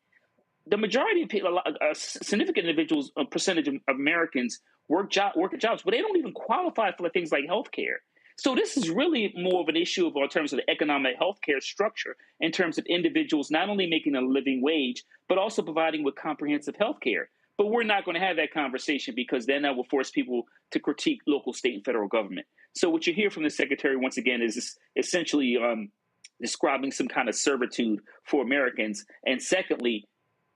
The majority of people, a significant individuals, a percentage of Americans work at jobs, but they don't even qualify for things like healthcare. So this is really more of an issue in terms of the economic healthcare structure, in terms of individuals not only making a living wage, but also providing with comprehensive healthcare. But we're not going to have that conversation because then that will force people to critique local, state, and federal government. So what you hear from the secretary, once again, is essentially describing some kind of servitude for Americans. And secondly,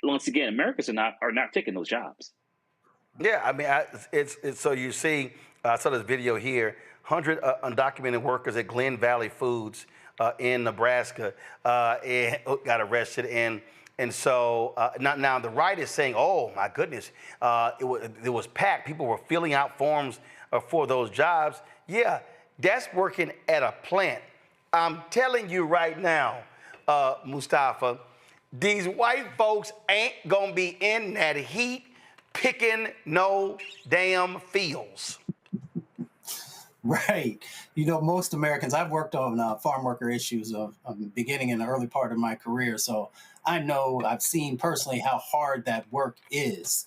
once again, Americans are not taking those jobs. Yeah, I mean, it's so you see, I saw this video here, 100 undocumented workers at Glen Valley Foods in Nebraska and got arrested. And so now the right is saying, oh, my goodness, it was packed. People were filling out forms for those jobs. Yeah, that's working at a plant. I'm telling you right now, Mustafa, these white folks ain't going to be in that heat picking no damn fields. Right. Most Americans, I've worked on farm worker issues of beginning in the early part of my career. So I know, I've seen personally how hard that work is.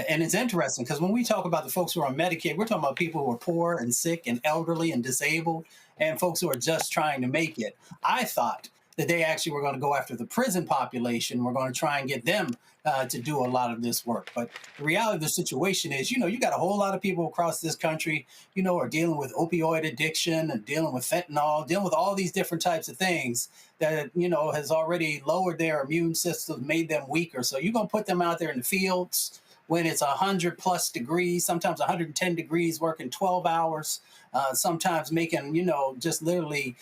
And it's interesting because when we talk about the folks who are on Medicaid, we're talking about people who are poor and sick and elderly and disabled and folks who are just trying to make it. I thought that they actually were going to go after the prison population. We're going to try and get them to do a lot of this work. But the reality of the situation is, you got a whole lot of people across this country, are dealing with opioid addiction and dealing with fentanyl, dealing with all these different types of things that, has already lowered their immune system, made them weaker. So you're going to put them out there in the fields when it's 100+ degrees, sometimes 110 degrees, working 12 hours, sometimes making, just literally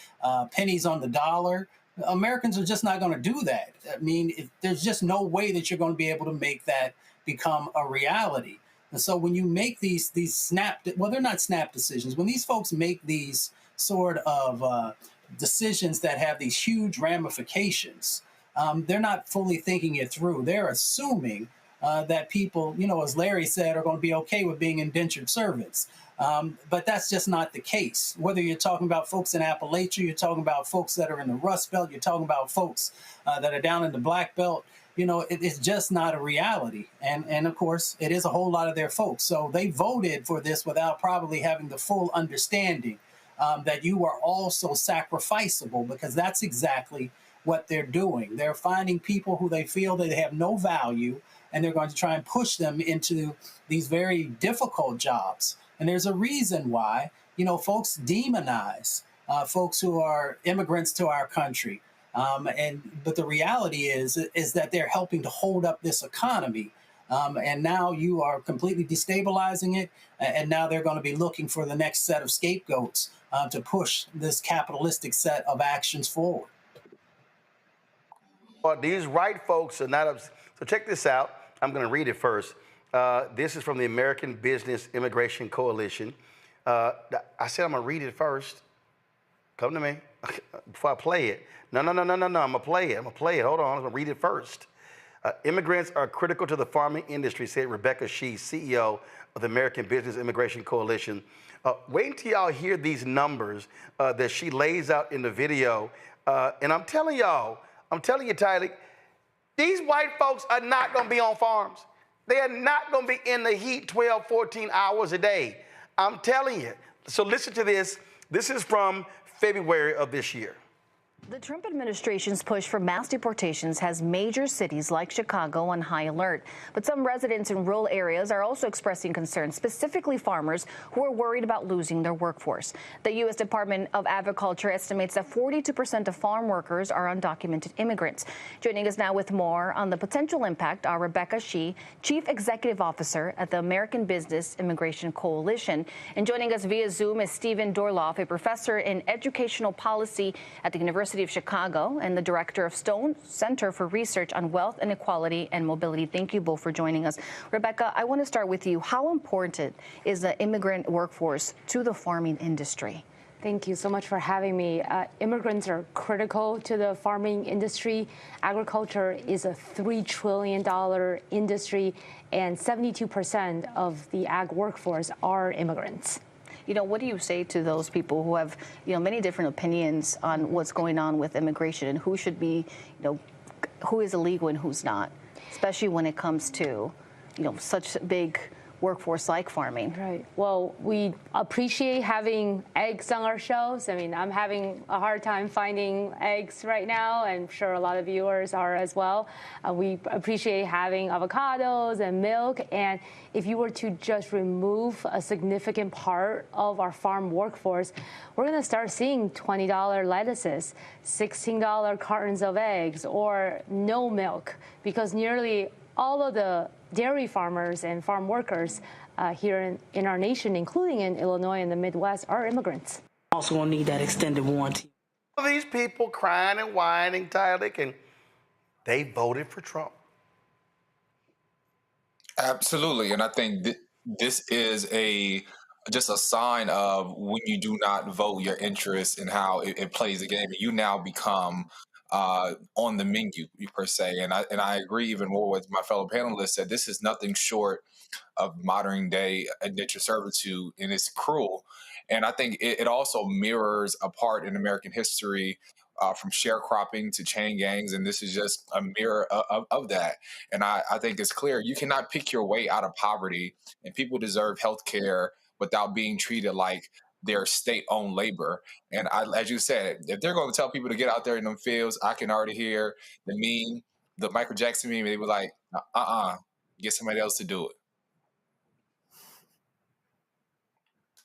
pennies on the dollar. Americans are just not going to do that. I mean, there's just no way that you're going to be able to make that become a reality. And so when you make these they're not snap decisions. When these folks make these sort of decisions that have these huge ramifications, they're not fully thinking it through. They're assuming that people, as Larry said, are going to be okay with being indentured servants. But that's just not the case. Whether you're talking about folks in Appalachia, you're talking about folks that are in the Rust Belt, you're talking about folks that are down in the Black Belt, it's just not a reality. And of course, it is a whole lot of their folks. So they voted for this without probably having the full understanding that you are also sacrificable, because that's exactly what they're doing. They're finding people who they feel that they have no value, and they're going to try and push them into these very difficult jobs. And there's a reason why, folks demonize folks who are immigrants to our country. But the reality is that they're helping to hold up this economy. And now you are completely destabilizing it. And now they're going to be looking for the next set of scapegoats to push this capitalistic set of actions forward. Well, these right folks are not. So check this out. I'm going to read it first. This is from the American Business Immigration Coalition. I said I'm gonna read it first. Come to me before I play it. No. I'm gonna play it. Hold on. I'm gonna read it first. Immigrants are critical to the farming industry, said Rebecca Shee, CEO of the American Business Immigration Coalition. Wait until y'all hear these numbers that she lays out in the video. And I'm telling you, Tyler, these white folks are not gonna be on farms. They are not gonna be in the heat 12, 14 hours a day. I'm telling you. So listen to this. This is from February of this year. The Trump administration's push for mass deportations has major cities like Chicago on high alert. But some residents in rural areas are also expressing concern, specifically farmers who are worried about losing their workforce. The U.S. Department of Agriculture estimates that 42% of farm workers are undocumented immigrants. Joining us now with more on the potential impact are Rebecca Shee, Chief Executive Officer at the American Business Immigration Coalition. And joining us via Zoom is Stephen Dorloff, a professor in educational policy at the University of Chicago and the director of Stone Center for Research on Wealth Inequality and Mobility. Thank you both for joining us. Rebecca, I want to start with you. How important is the immigrant workforce to the farming industry? Thank you so much for having me. Immigrants are critical to the farming industry. Agriculture is a $3 trillion industry, and 72% of the ag workforce are immigrants. You know, what do you say to those people who have, many different opinions on what's going on with immigration and who should be, who is illegal and who's not, especially when it comes to, such big workforce like farming? Right. Well, we appreciate having eggs on our shelves. I mean, I'm having a hard time finding eggs right now. I'm sure a lot of viewers are as well. We appreciate having avocados and milk. And if you were to just remove a significant part of our farm workforce, we're going to start seeing $20 lettuces, $16 cartons of eggs, or no milk, because nearly all of the dairy farmers and farm workers here in our nation, including in Illinois and the Midwest, are immigrants. Also gonna need that extended warranty. These people crying and whining, Tyler, and they voted for Trump. Absolutely, and I think this is just a sign of when you do not vote your interest in how it plays the game. You now become on the menu per se, and I agree even more with my fellow panelists that this is nothing short of modern day indentured servitude, and it's cruel. And I think it also mirrors a part in American history from sharecropping to chain gangs, and this is just a mirror of that. And I think it's clear you cannot pick your way out of poverty, and people deserve health care without being treated like their state-owned labor. And as you said, if they're going to tell people to get out there in them fields, I can already hear the Michael Jackson meme. They were like, get somebody else to do it.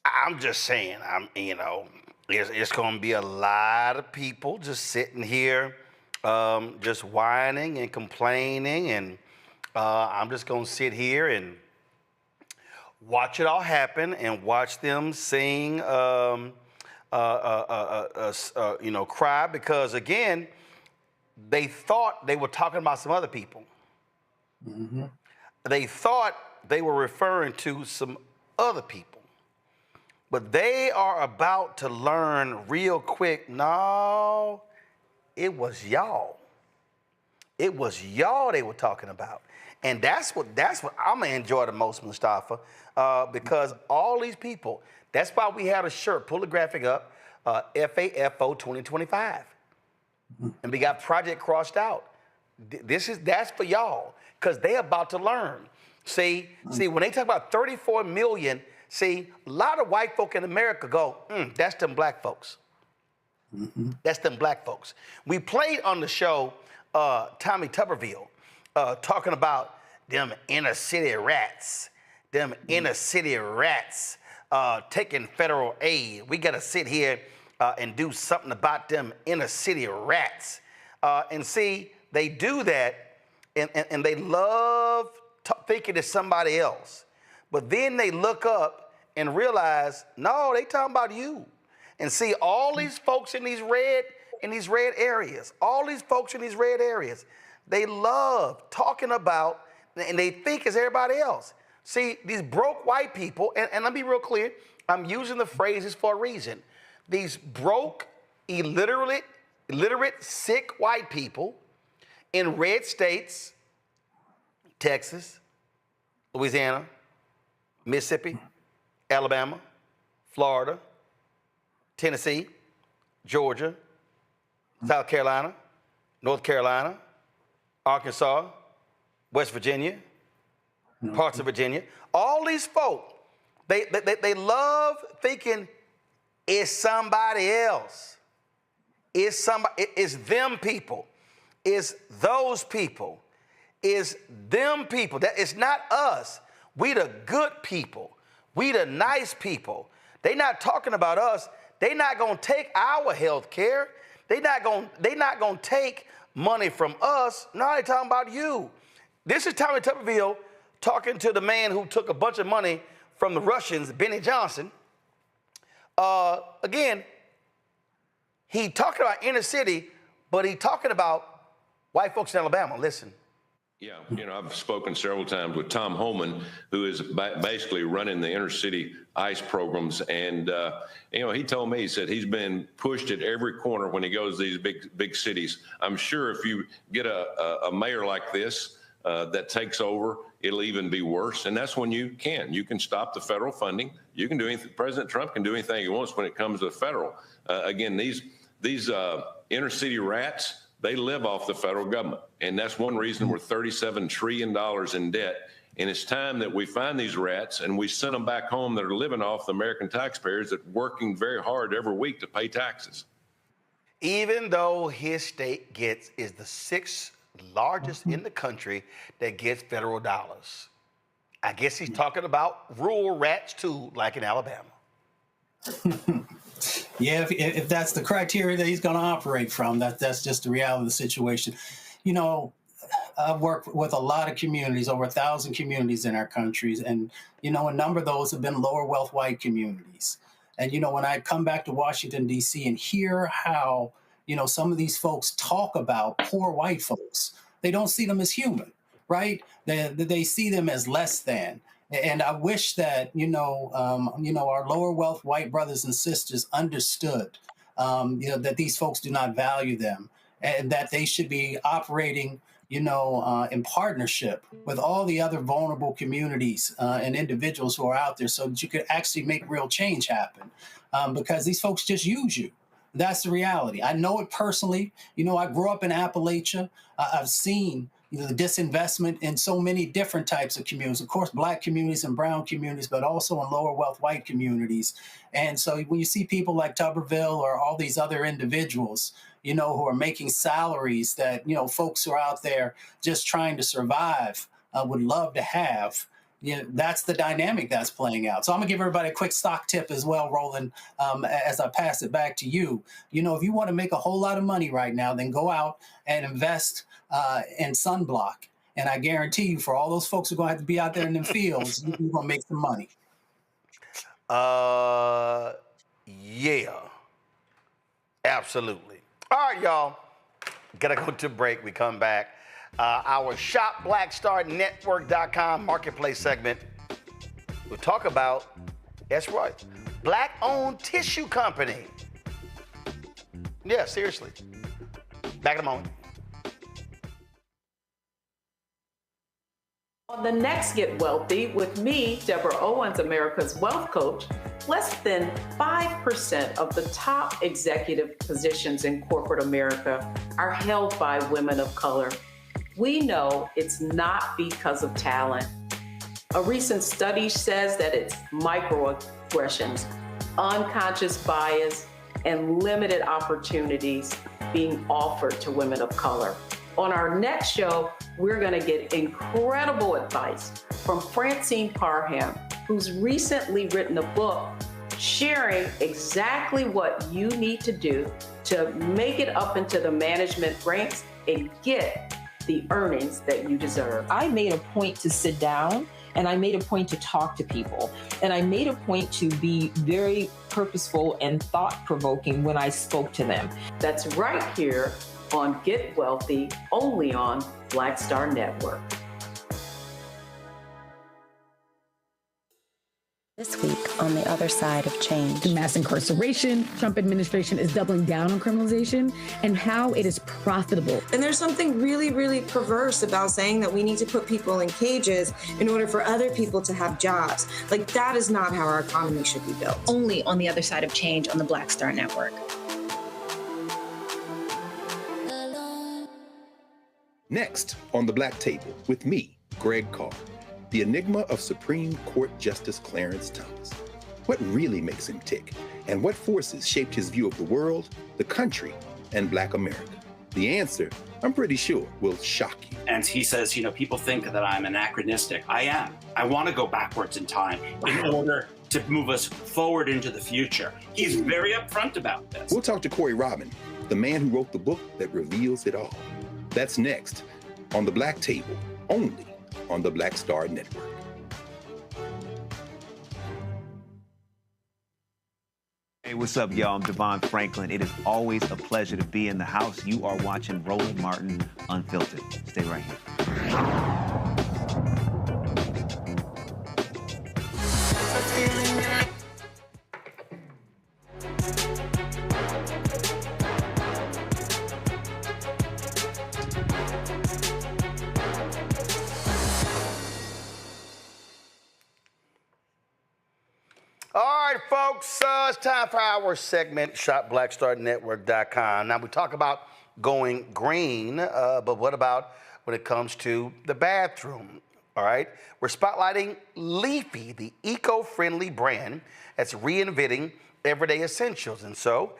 I'm just saying, it's going to be a lot of people just sitting here, just whining and complaining, and I'm just going to sit here and watch it all happen and watch them sing, cry, because again, they thought they were talking about some other people. Mm-hmm. They thought they were referring to some other people, but they are about to learn real quick. No, it was y'all. It was y'all they were talking about. And that's what I'm gonna enjoy the most, Mustafa, because all these people, that's why we had a shirt, pull the graphic up, FAFO 2025. And we got project crossed out. That's for y'all, because they about to learn. See, when they talk about 34 million, a lot of white folk in America go, that's them black folks. Mm-hmm. That's them black folks. We played on the show Tommy Tuberville, talking about them inner city rats, taking federal aid. We got to sit here and do something about them inner city rats. And see, they do that, and they love thinking it's somebody else. But then they look up and realize, no, they talking about you. And see, all these folks in these red areas, they love talking about, and they think it's everybody else. See, these broke white people, and let me be real clear, I'm using the phrases for a reason. These broke, illiterate, sick white people in red states, Texas, Louisiana, Mississippi, Alabama, Florida, Tennessee, Georgia, South Carolina, North Carolina, Arkansas, West Virginia, parts of Virginia. All these folk, they love thinking it's somebody else. It's them people. It's those people. It's them people. That it's not us. We the good people. We the nice people. They not talking about us. They not gonna take our health care. They not gonna take money from us. No, they talking about you. This is Tommy Tuberville talking to the man who took a bunch of money from the Russians, Benny Johnson. Again, he talking about inner city, but he talking about white folks in Alabama. Listen. Yeah, I've spoken several times with Tom Holman, who is basically running the inner city ICE programs. And, he told me, he said he's been pushed at every corner when he goes to these big cities. I'm sure if you get a mayor like this that takes over, it'll even be worse. And that's when you can stop the federal funding. You can do anything. President Trump can do anything he wants when it comes to the federal. Again, these inner city rats, they live off the federal government. And that's one reason we're $37 trillion in debt. And it's time that we find these rats and we send them back home that are living off the American taxpayers that are working very hard every week to pay taxes. Even though his state is the 6th largest in the country that gets federal dollars. I guess he's talking about rural rats too, like in Alabama. Yeah, if that's the criteria that he's going to operate from, that's just the reality of the situation. I've worked with a lot of communities, over 1,000 communities in our countries, and a number of those have been lower wealth white communities. And when I come back to Washington D.C. and hear how some of these folks talk about poor white folks, they don't see them as human, right? They see them as less than. And I wish that, our lower wealth white brothers and sisters understood, that these folks do not value them and that they should be operating, in partnership with all the other vulnerable communities and individuals who are out there so that you could actually make real change happen, because these folks just use you. That's the reality. I know it personally. I grew up in Appalachia. I've seen the disinvestment in so many different types of communities, of course, Black communities and brown communities, but also in lower wealth white communities. And so when you see people like Tuberville or all these other individuals, who are making salaries that, folks who are out there just trying to survive would love to have, that's the dynamic that's playing out. So I'm gonna give everybody a quick stock tip as well, Roland, as I pass it back to you. If you want to make a whole lot of money right now, then go out and invest in sunblock. And I guarantee you, for all those folks who are going to have to be out there in the fields, you're going to make some money. Yeah, absolutely. All right, y'all. Gotta go to break. We come back. Our ShopBlackStarNetwork.com marketplace segment. We'll talk about, that's right, Black-owned tissue company. Yeah, seriously. Back in a moment. On the next Get Wealthy with me, Deborah Owens, America's Wealth Coach, less than 5% of the top executive positions in corporate America are held by women of color. We know it's not because of talent. A recent study says that it's microaggressions, unconscious bias, and limited opportunities being offered to women of color. On our next show, we're going to get incredible advice from Francine Parham, who's recently written a book sharing exactly what you need to do to make it up into the management ranks and get the earnings that you deserve. I made a point to sit down and I made a point to talk to people. And I made a point to be very purposeful and thought-provoking when I spoke to them. That's right here on Get Wealthy, only on Black Star Network. This week on the other side of change. Mass incarceration, Trump administration is doubling down on criminalization, and how it is profitable. And there's something really, really perverse about saying that we need to put people in cages in order for other people to have jobs. Like, that is not how our economy should be built. Only on the other side of change on the Black Star Network. Next on the Black Table with me, Greg Carr, the enigma of Supreme Court Justice Clarence Thomas. What really makes him tick, and what forces shaped his view of the world, the country, and Black America? The answer, I'm pretty sure, will shock you. And he says, people think that I'm anachronistic. I am. I want to go backwards in time in order to move us forward into the future. He's very upfront about this. We'll talk to Corey Robin, the man who wrote the book that reveals it all. That's next on the Black Table, only on the Black Star Network. Hey, what's up, y'all? I'm Devon Franklin. It is always a pleasure to be in the house. You are watching Roland Martin Unfiltered. Stay right here. All right, folks, it's time for our segment, shopblackstarnetwork.com. Now, we talk about going green, but what about when it comes to the bathroom? All right, we're spotlighting Leafy, the eco-friendly brand that's reinventing everyday essentials. And so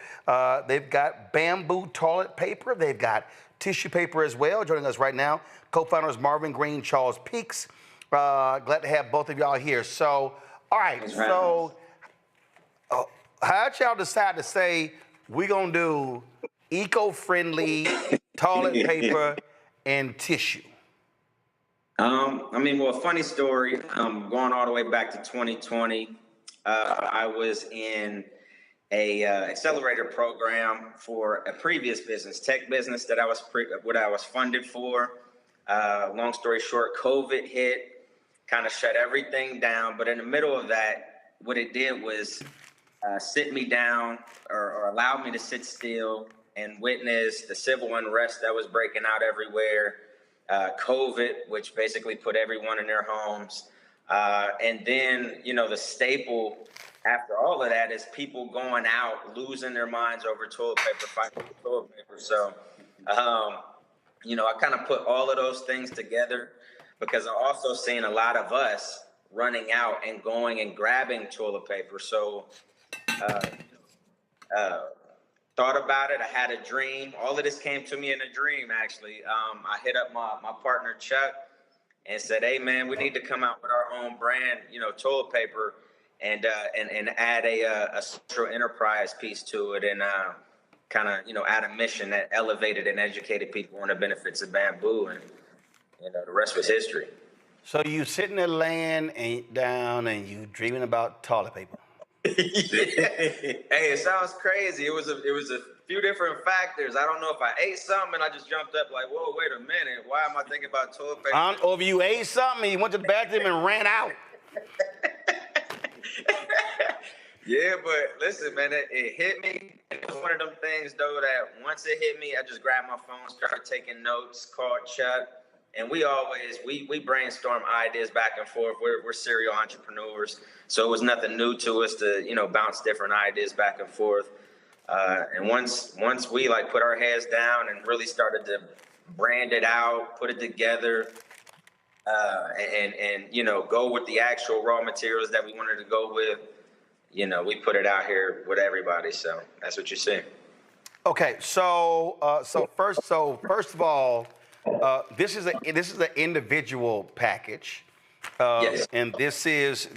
they've got bamboo toilet paper. They've got tissue paper as well. Joining us right now, co-founders Marvin Green, Charles Peaks. Glad to have both of y'all here. So, all right, so how'd y'all decide to say we're going to do eco-friendly toilet paper and tissue? A funny story. Going all the way back to 2020, I was in a accelerator program for a previous business, tech business that I was funded for. Long story short, COVID hit, kind of shut everything down. But in the middle of that, what it did was sit me down or allowed me to sit still and witness the civil unrest that was breaking out everywhere. COVID, which basically put everyone in their homes. And then, the staple after all of that is people going out, losing their minds over toilet paper, fighting for toilet paper. So, I kind of put all of those things together because I'm also seeing a lot of us running out and going and grabbing toilet paper. So, thought about it. I had a dream. All of this came to me in a dream, actually. I hit up my partner, Chuck, and said, hey, man, we need to come out with our own brand, toilet paper, and add a social enterprise piece to it and kind of, add a mission that elevated and educated people on the benefits of bamboo. And, the rest was history. So you sitting there laying down and you dreaming about toilet paper? Hey, it sounds crazy. It was a few different factors. I don't know if I ate something and I just jumped up like, whoa, wait a minute. Why am I thinking about toilet paper? Or if you ate something and you went to the bathroom and ran out. Yeah, but listen, man, it hit me. It was one of them things, though, that once it hit me, I just grabbed my phone, started taking notes, called Chuck. And we brainstorm ideas back and forth. We're serial entrepreneurs. So it was nothing new to us to, bounce different ideas back and forth. And once we put our heads down and really started to brand it out, put it together, and go with the actual raw materials that we wanted to go with, we put it out here with everybody. So that's what you see. Okay. So first of all, this is an individual package, yes. And this is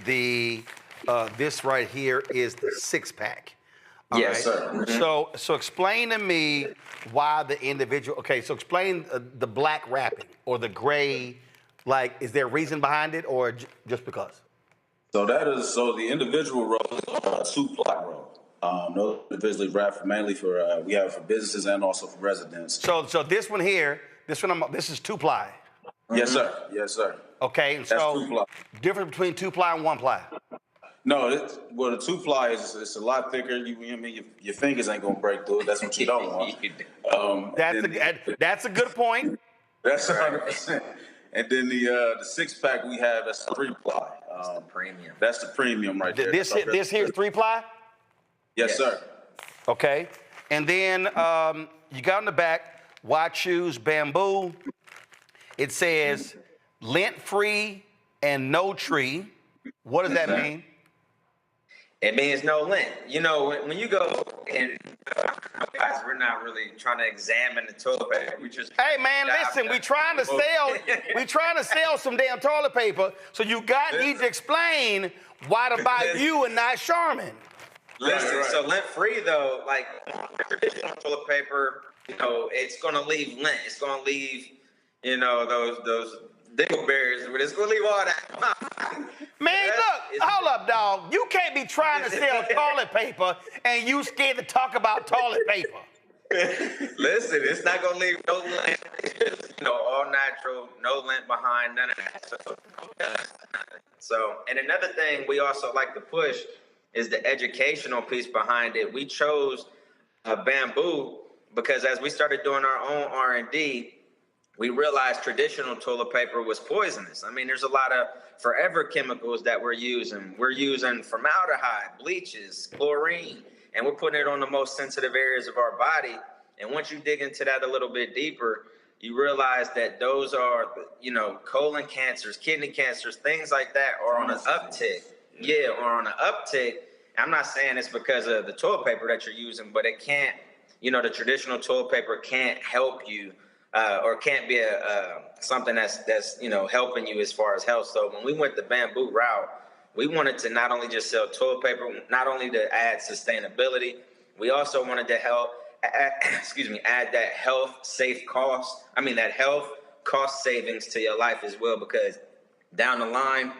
this right here is the 6-pack. Yes, sir. Mm-hmm. So explain to me why the individual. Okay, so explain the black wrapping or the gray. Is there a reason behind it, or just because? So the individual roll is a 2-ply roll. Those individually wrapped mainly for we have for businesses and also for residents. So this one here. This is 2-ply. Yes, sir. Yes, sir. Okay, and That's so 2-ply. Difference between 2-ply and 1-ply. No, well, the 2-ply is it's a lot thicker. I mean, your fingers ain't gonna break through it. That's what you don't want. That's a good point. That's 100%. And then the 6-pack we have, that's 3-ply. That's the premium. That's the premium right there. This here's 3-ply? Yes, sir. Okay. And then you got on the back, why choose bamboo? It says lint-free and no tree. What does that mean? It means no lint. You know, when you go and guys, we're not really trying to examine the toilet paper. We just hey man, listen, we trying to sell some damn toilet paper. So you need to explain why to buy you and not Charmin. Listen, so lint-free though, like traditional toilet paper, you know, it's gonna leave lint. It's gonna leave, you know, those dingleberries, but it's gonna leave all that. Man, look, hold up, dog. You can't be trying to sell toilet paper and you scared to talk about toilet paper. Listen, it's not gonna leave no lint. You know, all natural, no lint behind, none of that. So, and another thing we also like to push is the educational piece behind it. We chose bamboo because as we started doing our own R&D, we realized traditional toilet paper was poisonous. I mean, there's a lot of forever chemicals that we're using. We're using formaldehyde, bleaches, chlorine, and we're putting it on the most sensitive areas of our body. And once you dig into that a little bit deeper, you realize that those are, you know, colon cancers, kidney cancers, things like that are on an uptick. Yeah, or on an uptick. I'm not saying it's because of the toilet paper that you're using, but it can't, you know, the traditional toilet paper can't help you or can't be something that's you know, helping you as far as health. So when we went the bamboo route, we wanted to not only just sell toilet paper, not only to add sustainability, we also wanted to add that health cost savings to your life as well, because down the line,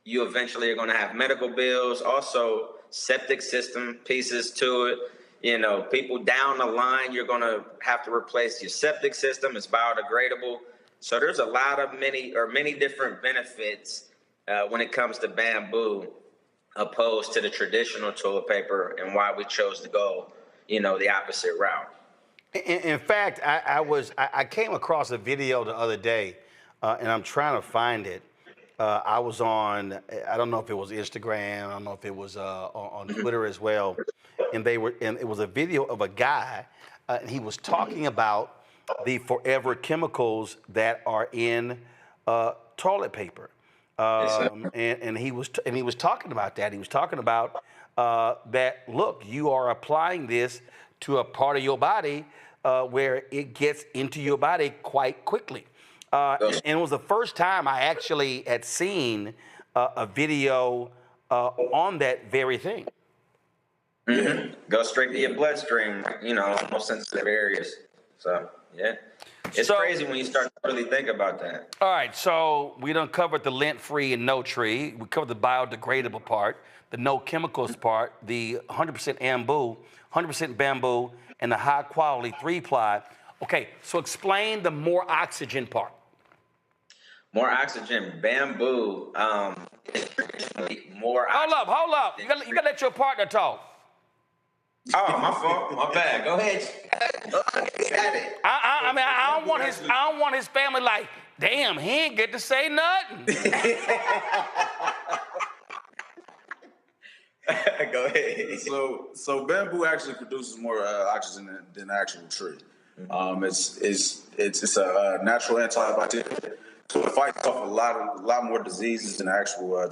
you eventually are going to have medical bills, also septic system pieces to it. You know, people down the line, you're going to have to replace your septic system. It's biodegradable. So there's a lot of many different benefits when it comes to bamboo opposed to the traditional toilet paper, and why we chose to go, you know, the opposite route. In fact, I came across a video the other day, and I'm trying to find it. I was on, I don't know if it was Instagram, I don't know if it was on Twitter as well, and it was a video of a guy, and he was talking about the forever chemicals that are in toilet paper, and he was talking about that. He was talking about that. Look, you are applying this to a part of your body where it gets into your body quite quickly. And it was the first time I actually had seen a video on that very thing. Mm-hmm. Go straight to your bloodstream, you know, most sensitive areas. So, yeah. It's crazy when you start to really think about that. All right, so we done covered the lint-free and no tree. We covered the biodegradable part, the no chemicals part, the 100% bamboo, and the high-quality 3-ply. Okay, so explain the more oxygen part. More oxygen, bamboo, more oxygen. Hold up. You gotta let your partner talk. Oh, my fault. My bad. Go ahead. I mean, I don't want his family like, damn, he ain't get to say nothing. Go ahead. So bamboo actually produces more oxygen than the actual tree. It's a natural antibiotic. So it fights off a lot more diseases than the actual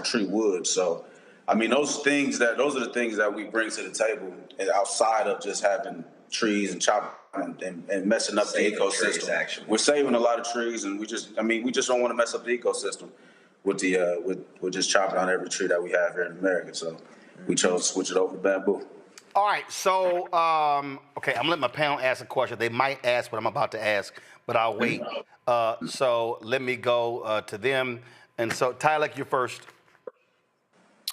tree would. So, I mean, those are the things that we bring to the table outside of just having trees and chopping and messing up the ecosystem. Trees, we're saving a lot of trees, and we just don't want to mess up the ecosystem with just chopping down every tree that we have here in America. So we chose to switch it over to bamboo. All right, so okay, I'm gonna let my panel ask a question. They might ask what I'm about to ask, but I'll wait. So let me go to them. And so Tyler, you're first.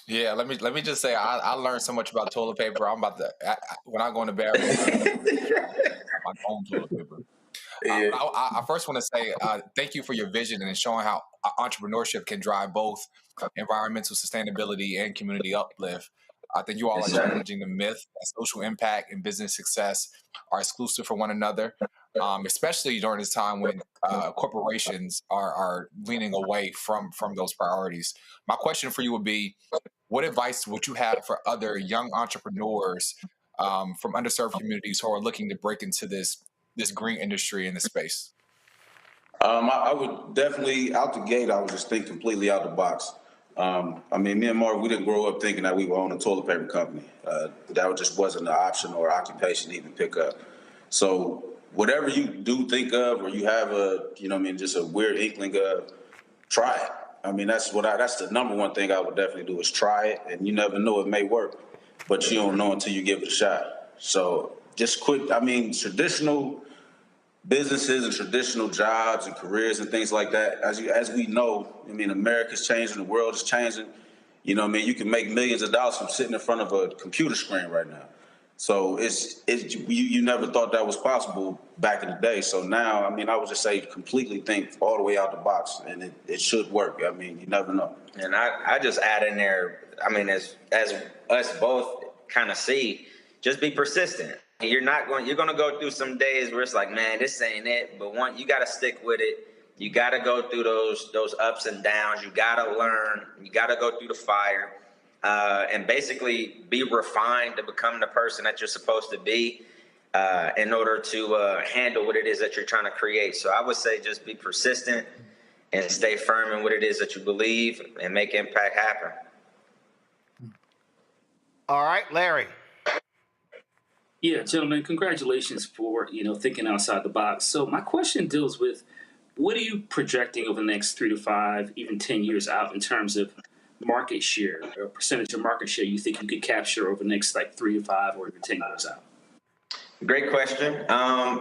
Yeah, let me just say I learned so much about toilet paper. I'm about to when I go in the bathroom, my own toilet paper. I first want to say thank you for your vision and showing how entrepreneurship can drive both environmental sustainability and community uplift. I think you all are challenging the myth that social impact and business success are exclusive for one another, especially during this time when corporations are leaning away from those priorities. My question for you would be, what advice would you have for other young entrepreneurs from underserved communities who are looking to break into this green industry in this space? I would definitely, out the gate, I would just think completely out the box. I mean, me and Mark, we didn't grow up thinking that we would own a toilet paper company. That just wasn't an option or occupation to even pick up. So whatever you do think of, or you have just a weird inkling of, try it. I mean, that's the number one thing I would definitely do is try it. And you never know, it may work, but you don't know until you give it a shot. So just quit. I mean, traditional businesses and traditional jobs and careers and things like that, as we know, I mean, America's changing, the world is changing. You know what I mean? You can make millions of dollars from sitting in front of a computer screen right now. So you never thought that was possible back in the day. So now, I mean, I would just say completely think all the way out the box, and it should work. I mean, you never know. And I just add in there, I mean, as us both kind of see, just be persistent. You're going to go through some days where it's like, man, this ain't it. But you got to stick with it. You got to go through those ups and downs. You got to learn. You got to go through the fire, and basically be refined to become the person that you're supposed to be in order to handle what it is that you're trying to create. So I would say just be persistent and stay firm in what it is that you believe and make impact happen. All right, Larry. Yeah, gentlemen, congratulations for, thinking outside the box. So my question deals with, what are you projecting over the next 3 to 5, even 10 years out in terms of market share, or percentage of market share you think you could capture over the next 3 to 5 or even 10 years out? Great question.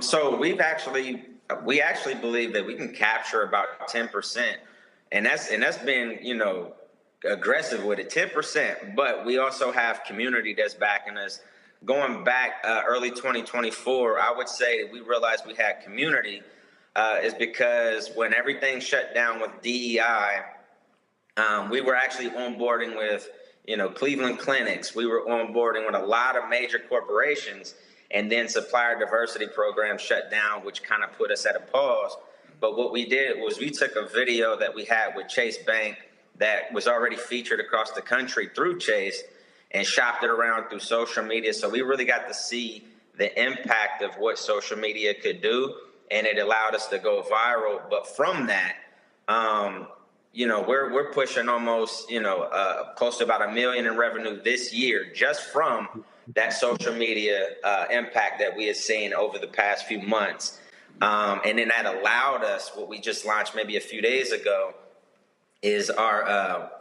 So we actually believe that we can capture about 10%, and that's been, aggressive with it, 10%. But we also have community that's backing us. Going back early 2024, I would say that we realized we had community is because when everything shut down with DEI, we were actually onboarding with, Cleveland clinics. We were onboarding with a lot of major corporations, and then supplier diversity programs shut down, which kind of put us at a pause. But what we did was we took a video that we had with Chase Bank that was already featured across the country through Chase, and shopped it around through social media. So we really got to see the impact of what social media could do, and it allowed us to go viral. But from that, we're pushing almost, close to about $1 million in revenue this year just from that social media impact that we have seen over the past few months. And then that allowed us, what we just launched maybe a few days ago, is our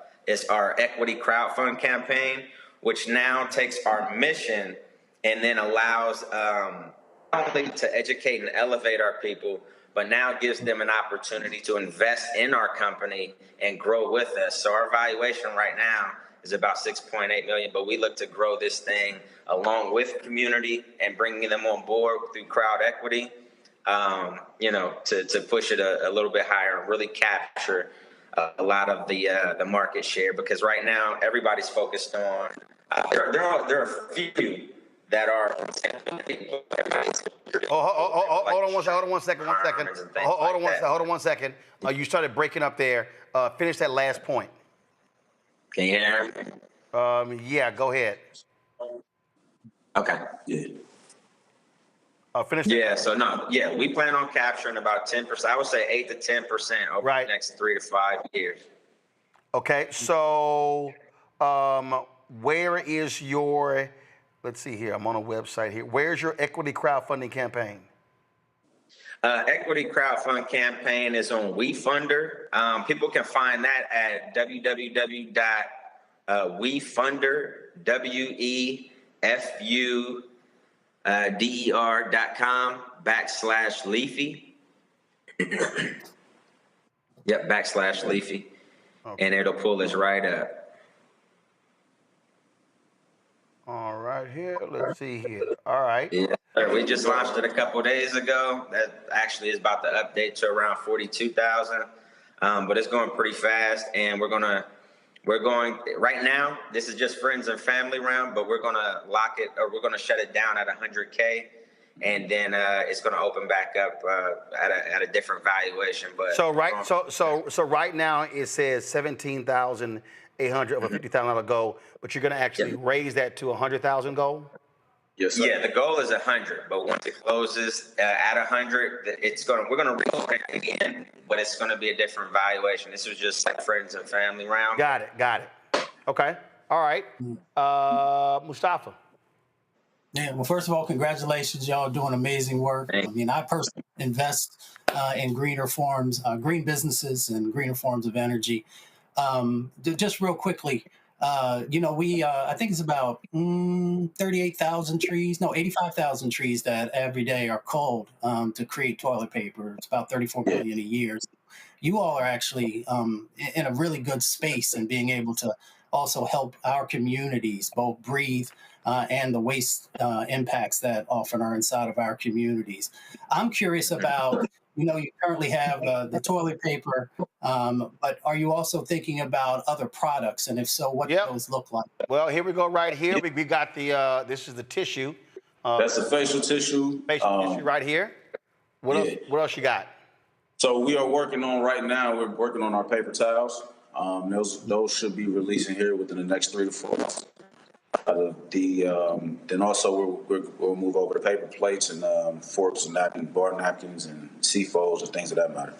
equity crowdfund campaign, which now takes our mission and then allows not only to educate and elevate our people, but now gives them an opportunity to invest in our company and grow with us. So our valuation right now is about $6.8 million, but we look to grow this thing along with community and bringing them on board through crowd equity, to push it a little bit higher and really capture a lot of the market share. Because right now everybody's focused on there are a few that are. Hold on one second. Hold on one second. You started breaking up there. Finish that last point. Can you hear me? Yeah, go ahead. Okay. Yeah. Finish. Yeah. So we plan on capturing about 10%. I would say 8 to 10% over the next 3 to 5 years. Okay. So, where is your? Let's see here. I'm on a website here. Where's your equity crowdfunding campaign? Equity crowdfund campaign is on WeFunder. People can find that at www.wefunder.com/Leafy. Yep, /Leafy. Okay. And it'll pull us right up. All right, here. Let's see here. All right. Yeah. We just launched it a couple of days ago. That actually is about to update to around 42,000, but it's going pretty fast. And we're going right now. This is just friends and family round, but we're going to lock it, or we're going to shut it down at 100K, and then it's going to open back up at a different valuation. But so right now it says 17,800 of a $50,000 goal, but you're going to actually raise that to 100,000 goal. Yes, sir. Yeah, the goal is 100, but once it closes at 100, we're gonna reopen it again, but it's gonna be a different valuation. This was just like friends and family round. Got it. Okay, all right. Mustafa. Yeah, well, first of all, congratulations. Y'all doing amazing work. I mean, I personally invest in greener forms, green businesses and greener forms of energy. Just real quickly, I think it's about 38,000 trees, no, 85,000 trees that every day are culled to create toilet paper. It's about 34 million a year. So you all are actually in a really good space and being able to also help our communities both breathe and the waste impacts that often are inside of our communities. I'm curious about, you currently have the toilet paper, but are you also thinking about other products? And if so, what do those look like? Well, here we go right here. We got this is the tissue. That's the facial tissue. Facial tissue right here. What else you got? So we are working on right now, we're working on our paper towels. Those should be releasing here within the next 3 to 4 months. Then also we'll move over to paper plates and forks and napkins, bar napkins and CFOs and things of that matter.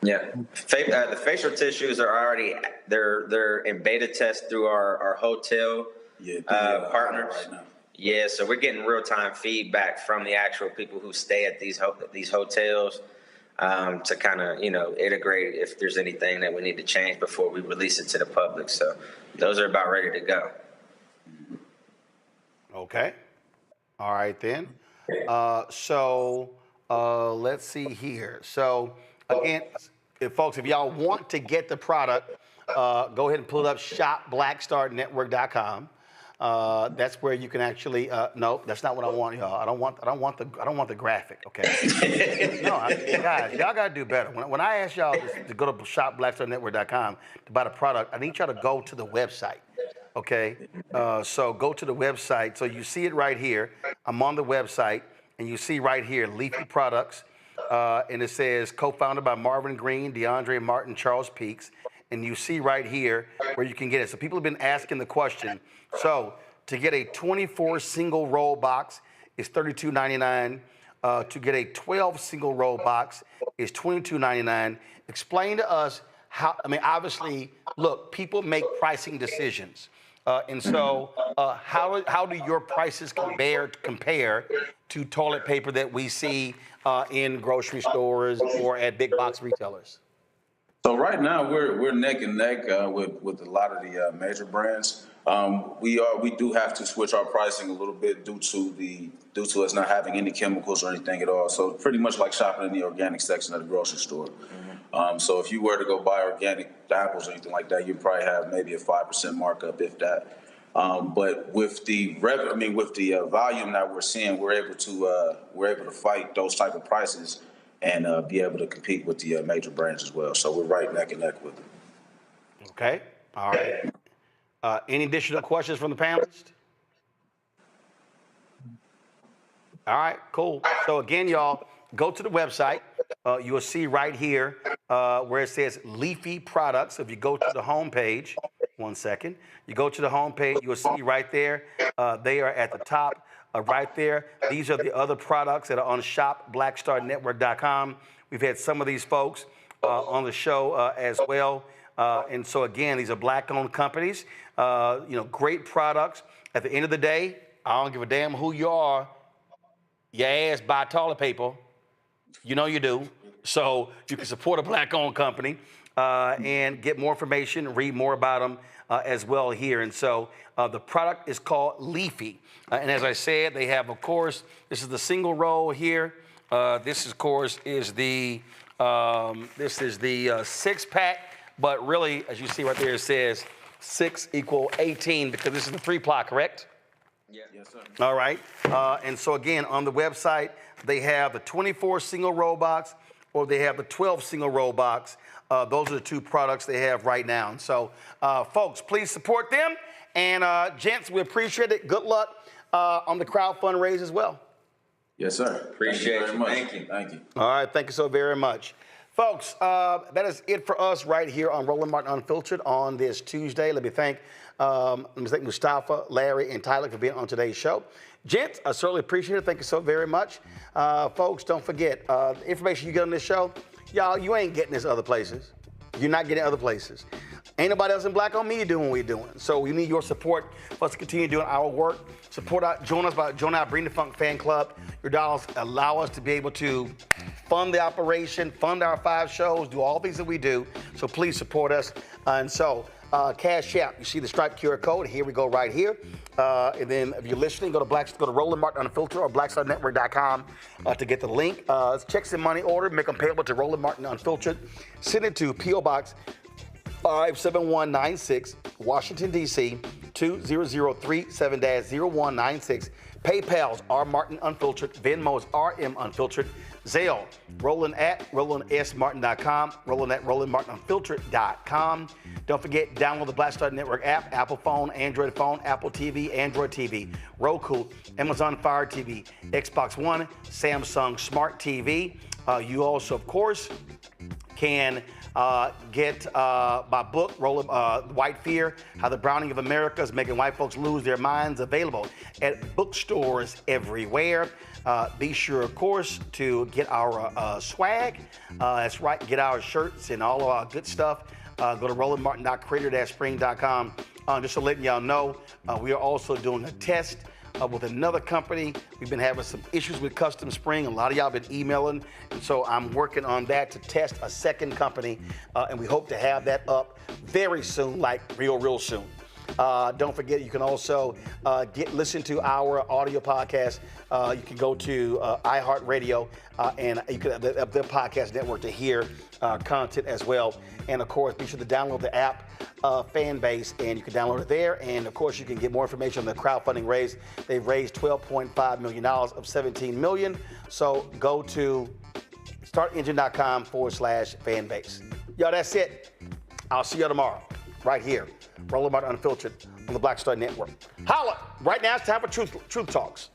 Yeah, the facial tissues are already they're in beta test through our hotel partners. Right now. Yeah, so we're getting real time feedback from the actual people who stay at these hotels to kind of integrate if there's anything that we need to change before we release it to the public. So those are about ready to go. Okay. All right then. Let's see here. So again, if y'all want to get the product, go ahead and pull it up. shopblackstarnetwork.com. That's where you can actually. No, that's not what I want, y'all. I don't want the graphic. Okay. Guys, y'all gotta do better. When I ask y'all to go to shopblackstarnetwork.com to buy the product, I need y'all to go to the website. Okay, so go to the website. So you see it right here. I'm on the website, and you see right here, Leafy Products, and it says co-founded by Marvin Green, DeAndre Martin, Charles Peaks, and you see right here where you can get it. So people have been asking the question. So to get a 24 single roll box is $32.99. To get a 12 single roll box is $22.99. Explain to us how. I mean, obviously, look, people make pricing decisions. And so how do your prices compare to toilet paper that we see in grocery stores or at big box retailers? So right now we're neck and neck with a lot of the major brands. We do have to switch our pricing a little bit due to us not having any chemicals or anything at all. So pretty much like shopping in the organic section of the grocery store. So if you were to go buy organic apples or anything like that, you'd probably have maybe a 5% markup, if that. But with the volume that we're seeing, we're able to fight those type of prices and be able to compete with the major brands as well. So we're right neck and neck with them. Okay. All right. Any additional questions from the panelists? All right, cool. So again, y'all, go to the website. You will see right here where it says Leafy Products. So if you go to the home page, one second, you go to the home page, you will see right there, they are at the top right there. These are the other products that are on shopblackstarnetwork.com. We've had some of these folks on the show as well. And so again, these are black-owned companies, great products. At the end of the day, I don't give a damn who you are. Your ass buy toilet paper. You know you do. So you can support a black-owned company and get more information, read more about them as well here. And so the product is called Leafy. And as I said, they have, of course, this is the single roll here. This, of course, is the 6-pack. But really, as you see right there, it says 6 = 18 because this is the 3-ply, correct? Yes, sir. All right. And so again, on the website, they have the 24 single roll box or they have the 12 single roll box. Those are the two products they have right now. And so, folks, please support them. And gents, we appreciate it. Good luck on the crowd fundraise as well. Yes, sir. Appreciate Thank you you. very Thank you. Thank you. All right. Thank you so very much. Folks, that is it for us right here on Roland Martin Unfiltered on this Tuesday. Let me thank Mustafa, Larry, and Tyler for being on today's show. Gents, I certainly appreciate it. Thank you so very much. Folks, don't forget, the information you get on this show, y'all, you ain't getting this other places. You're not getting other places. Ain't nobody else in Black on Media doing what we're doing. So we need your support for us to continue doing our work. Join us by joining our Bring the Funk fan club. Your dollars allow us to be able to fund the operation, fund our 5 shows, do all things that we do. So please support us. And so, Cash App, you see the striped QR code. Here we go right here. And then if you're listening, go to Roland Martin Unfiltered or blackstarnetwork.com to get the link. Checks in money order, make them payable to Roland Martin Unfiltered. Send it to P.O. Box 57196, Washington, D.C. 20037-0196. PayPal's R Martin Unfiltered. Venmo's RM Unfiltered. Zelle, Roland@RolandSMartin.com. Roland@RolandMartinUnfiltered.com. Don't forget, download the Black Star Network app, Apple phone, Android phone, Apple TV, Android TV, Roku, Amazon Fire TV, Xbox One, Samsung Smart TV. You also, of course, can get my book, White Fear, How the Browning of America is Making White Folks Lose Their Minds, available at bookstores everywhere. Be sure, of course, to get our swag. That's right, get our shirts and all of our good stuff. Go to rolandmartin.creator-spring.com. Just to let y'all know, we are also doing a test with another company. We've been having some issues with Custom Spring. A lot of y'all been emailing, and so I'm working on that to test a second company, and we hope to have that up very soon, like real soon. Don't forget, you can also listen to our audio podcast. You can go to iHeartRadio and you can the podcast network to hear content as well. And of course, be sure to download the app Fanbase, and you can download it there. And of course, you can get more information on the crowdfunding raise. They've raised $12.5 million of $17 million. So go to startengine.com/Fanbase. Y'all, that's it. I'll see you tomorrow, right here. Roland Martin Unfiltered on the Black Star Network. Holla! Right now, it's time for Truth Talks.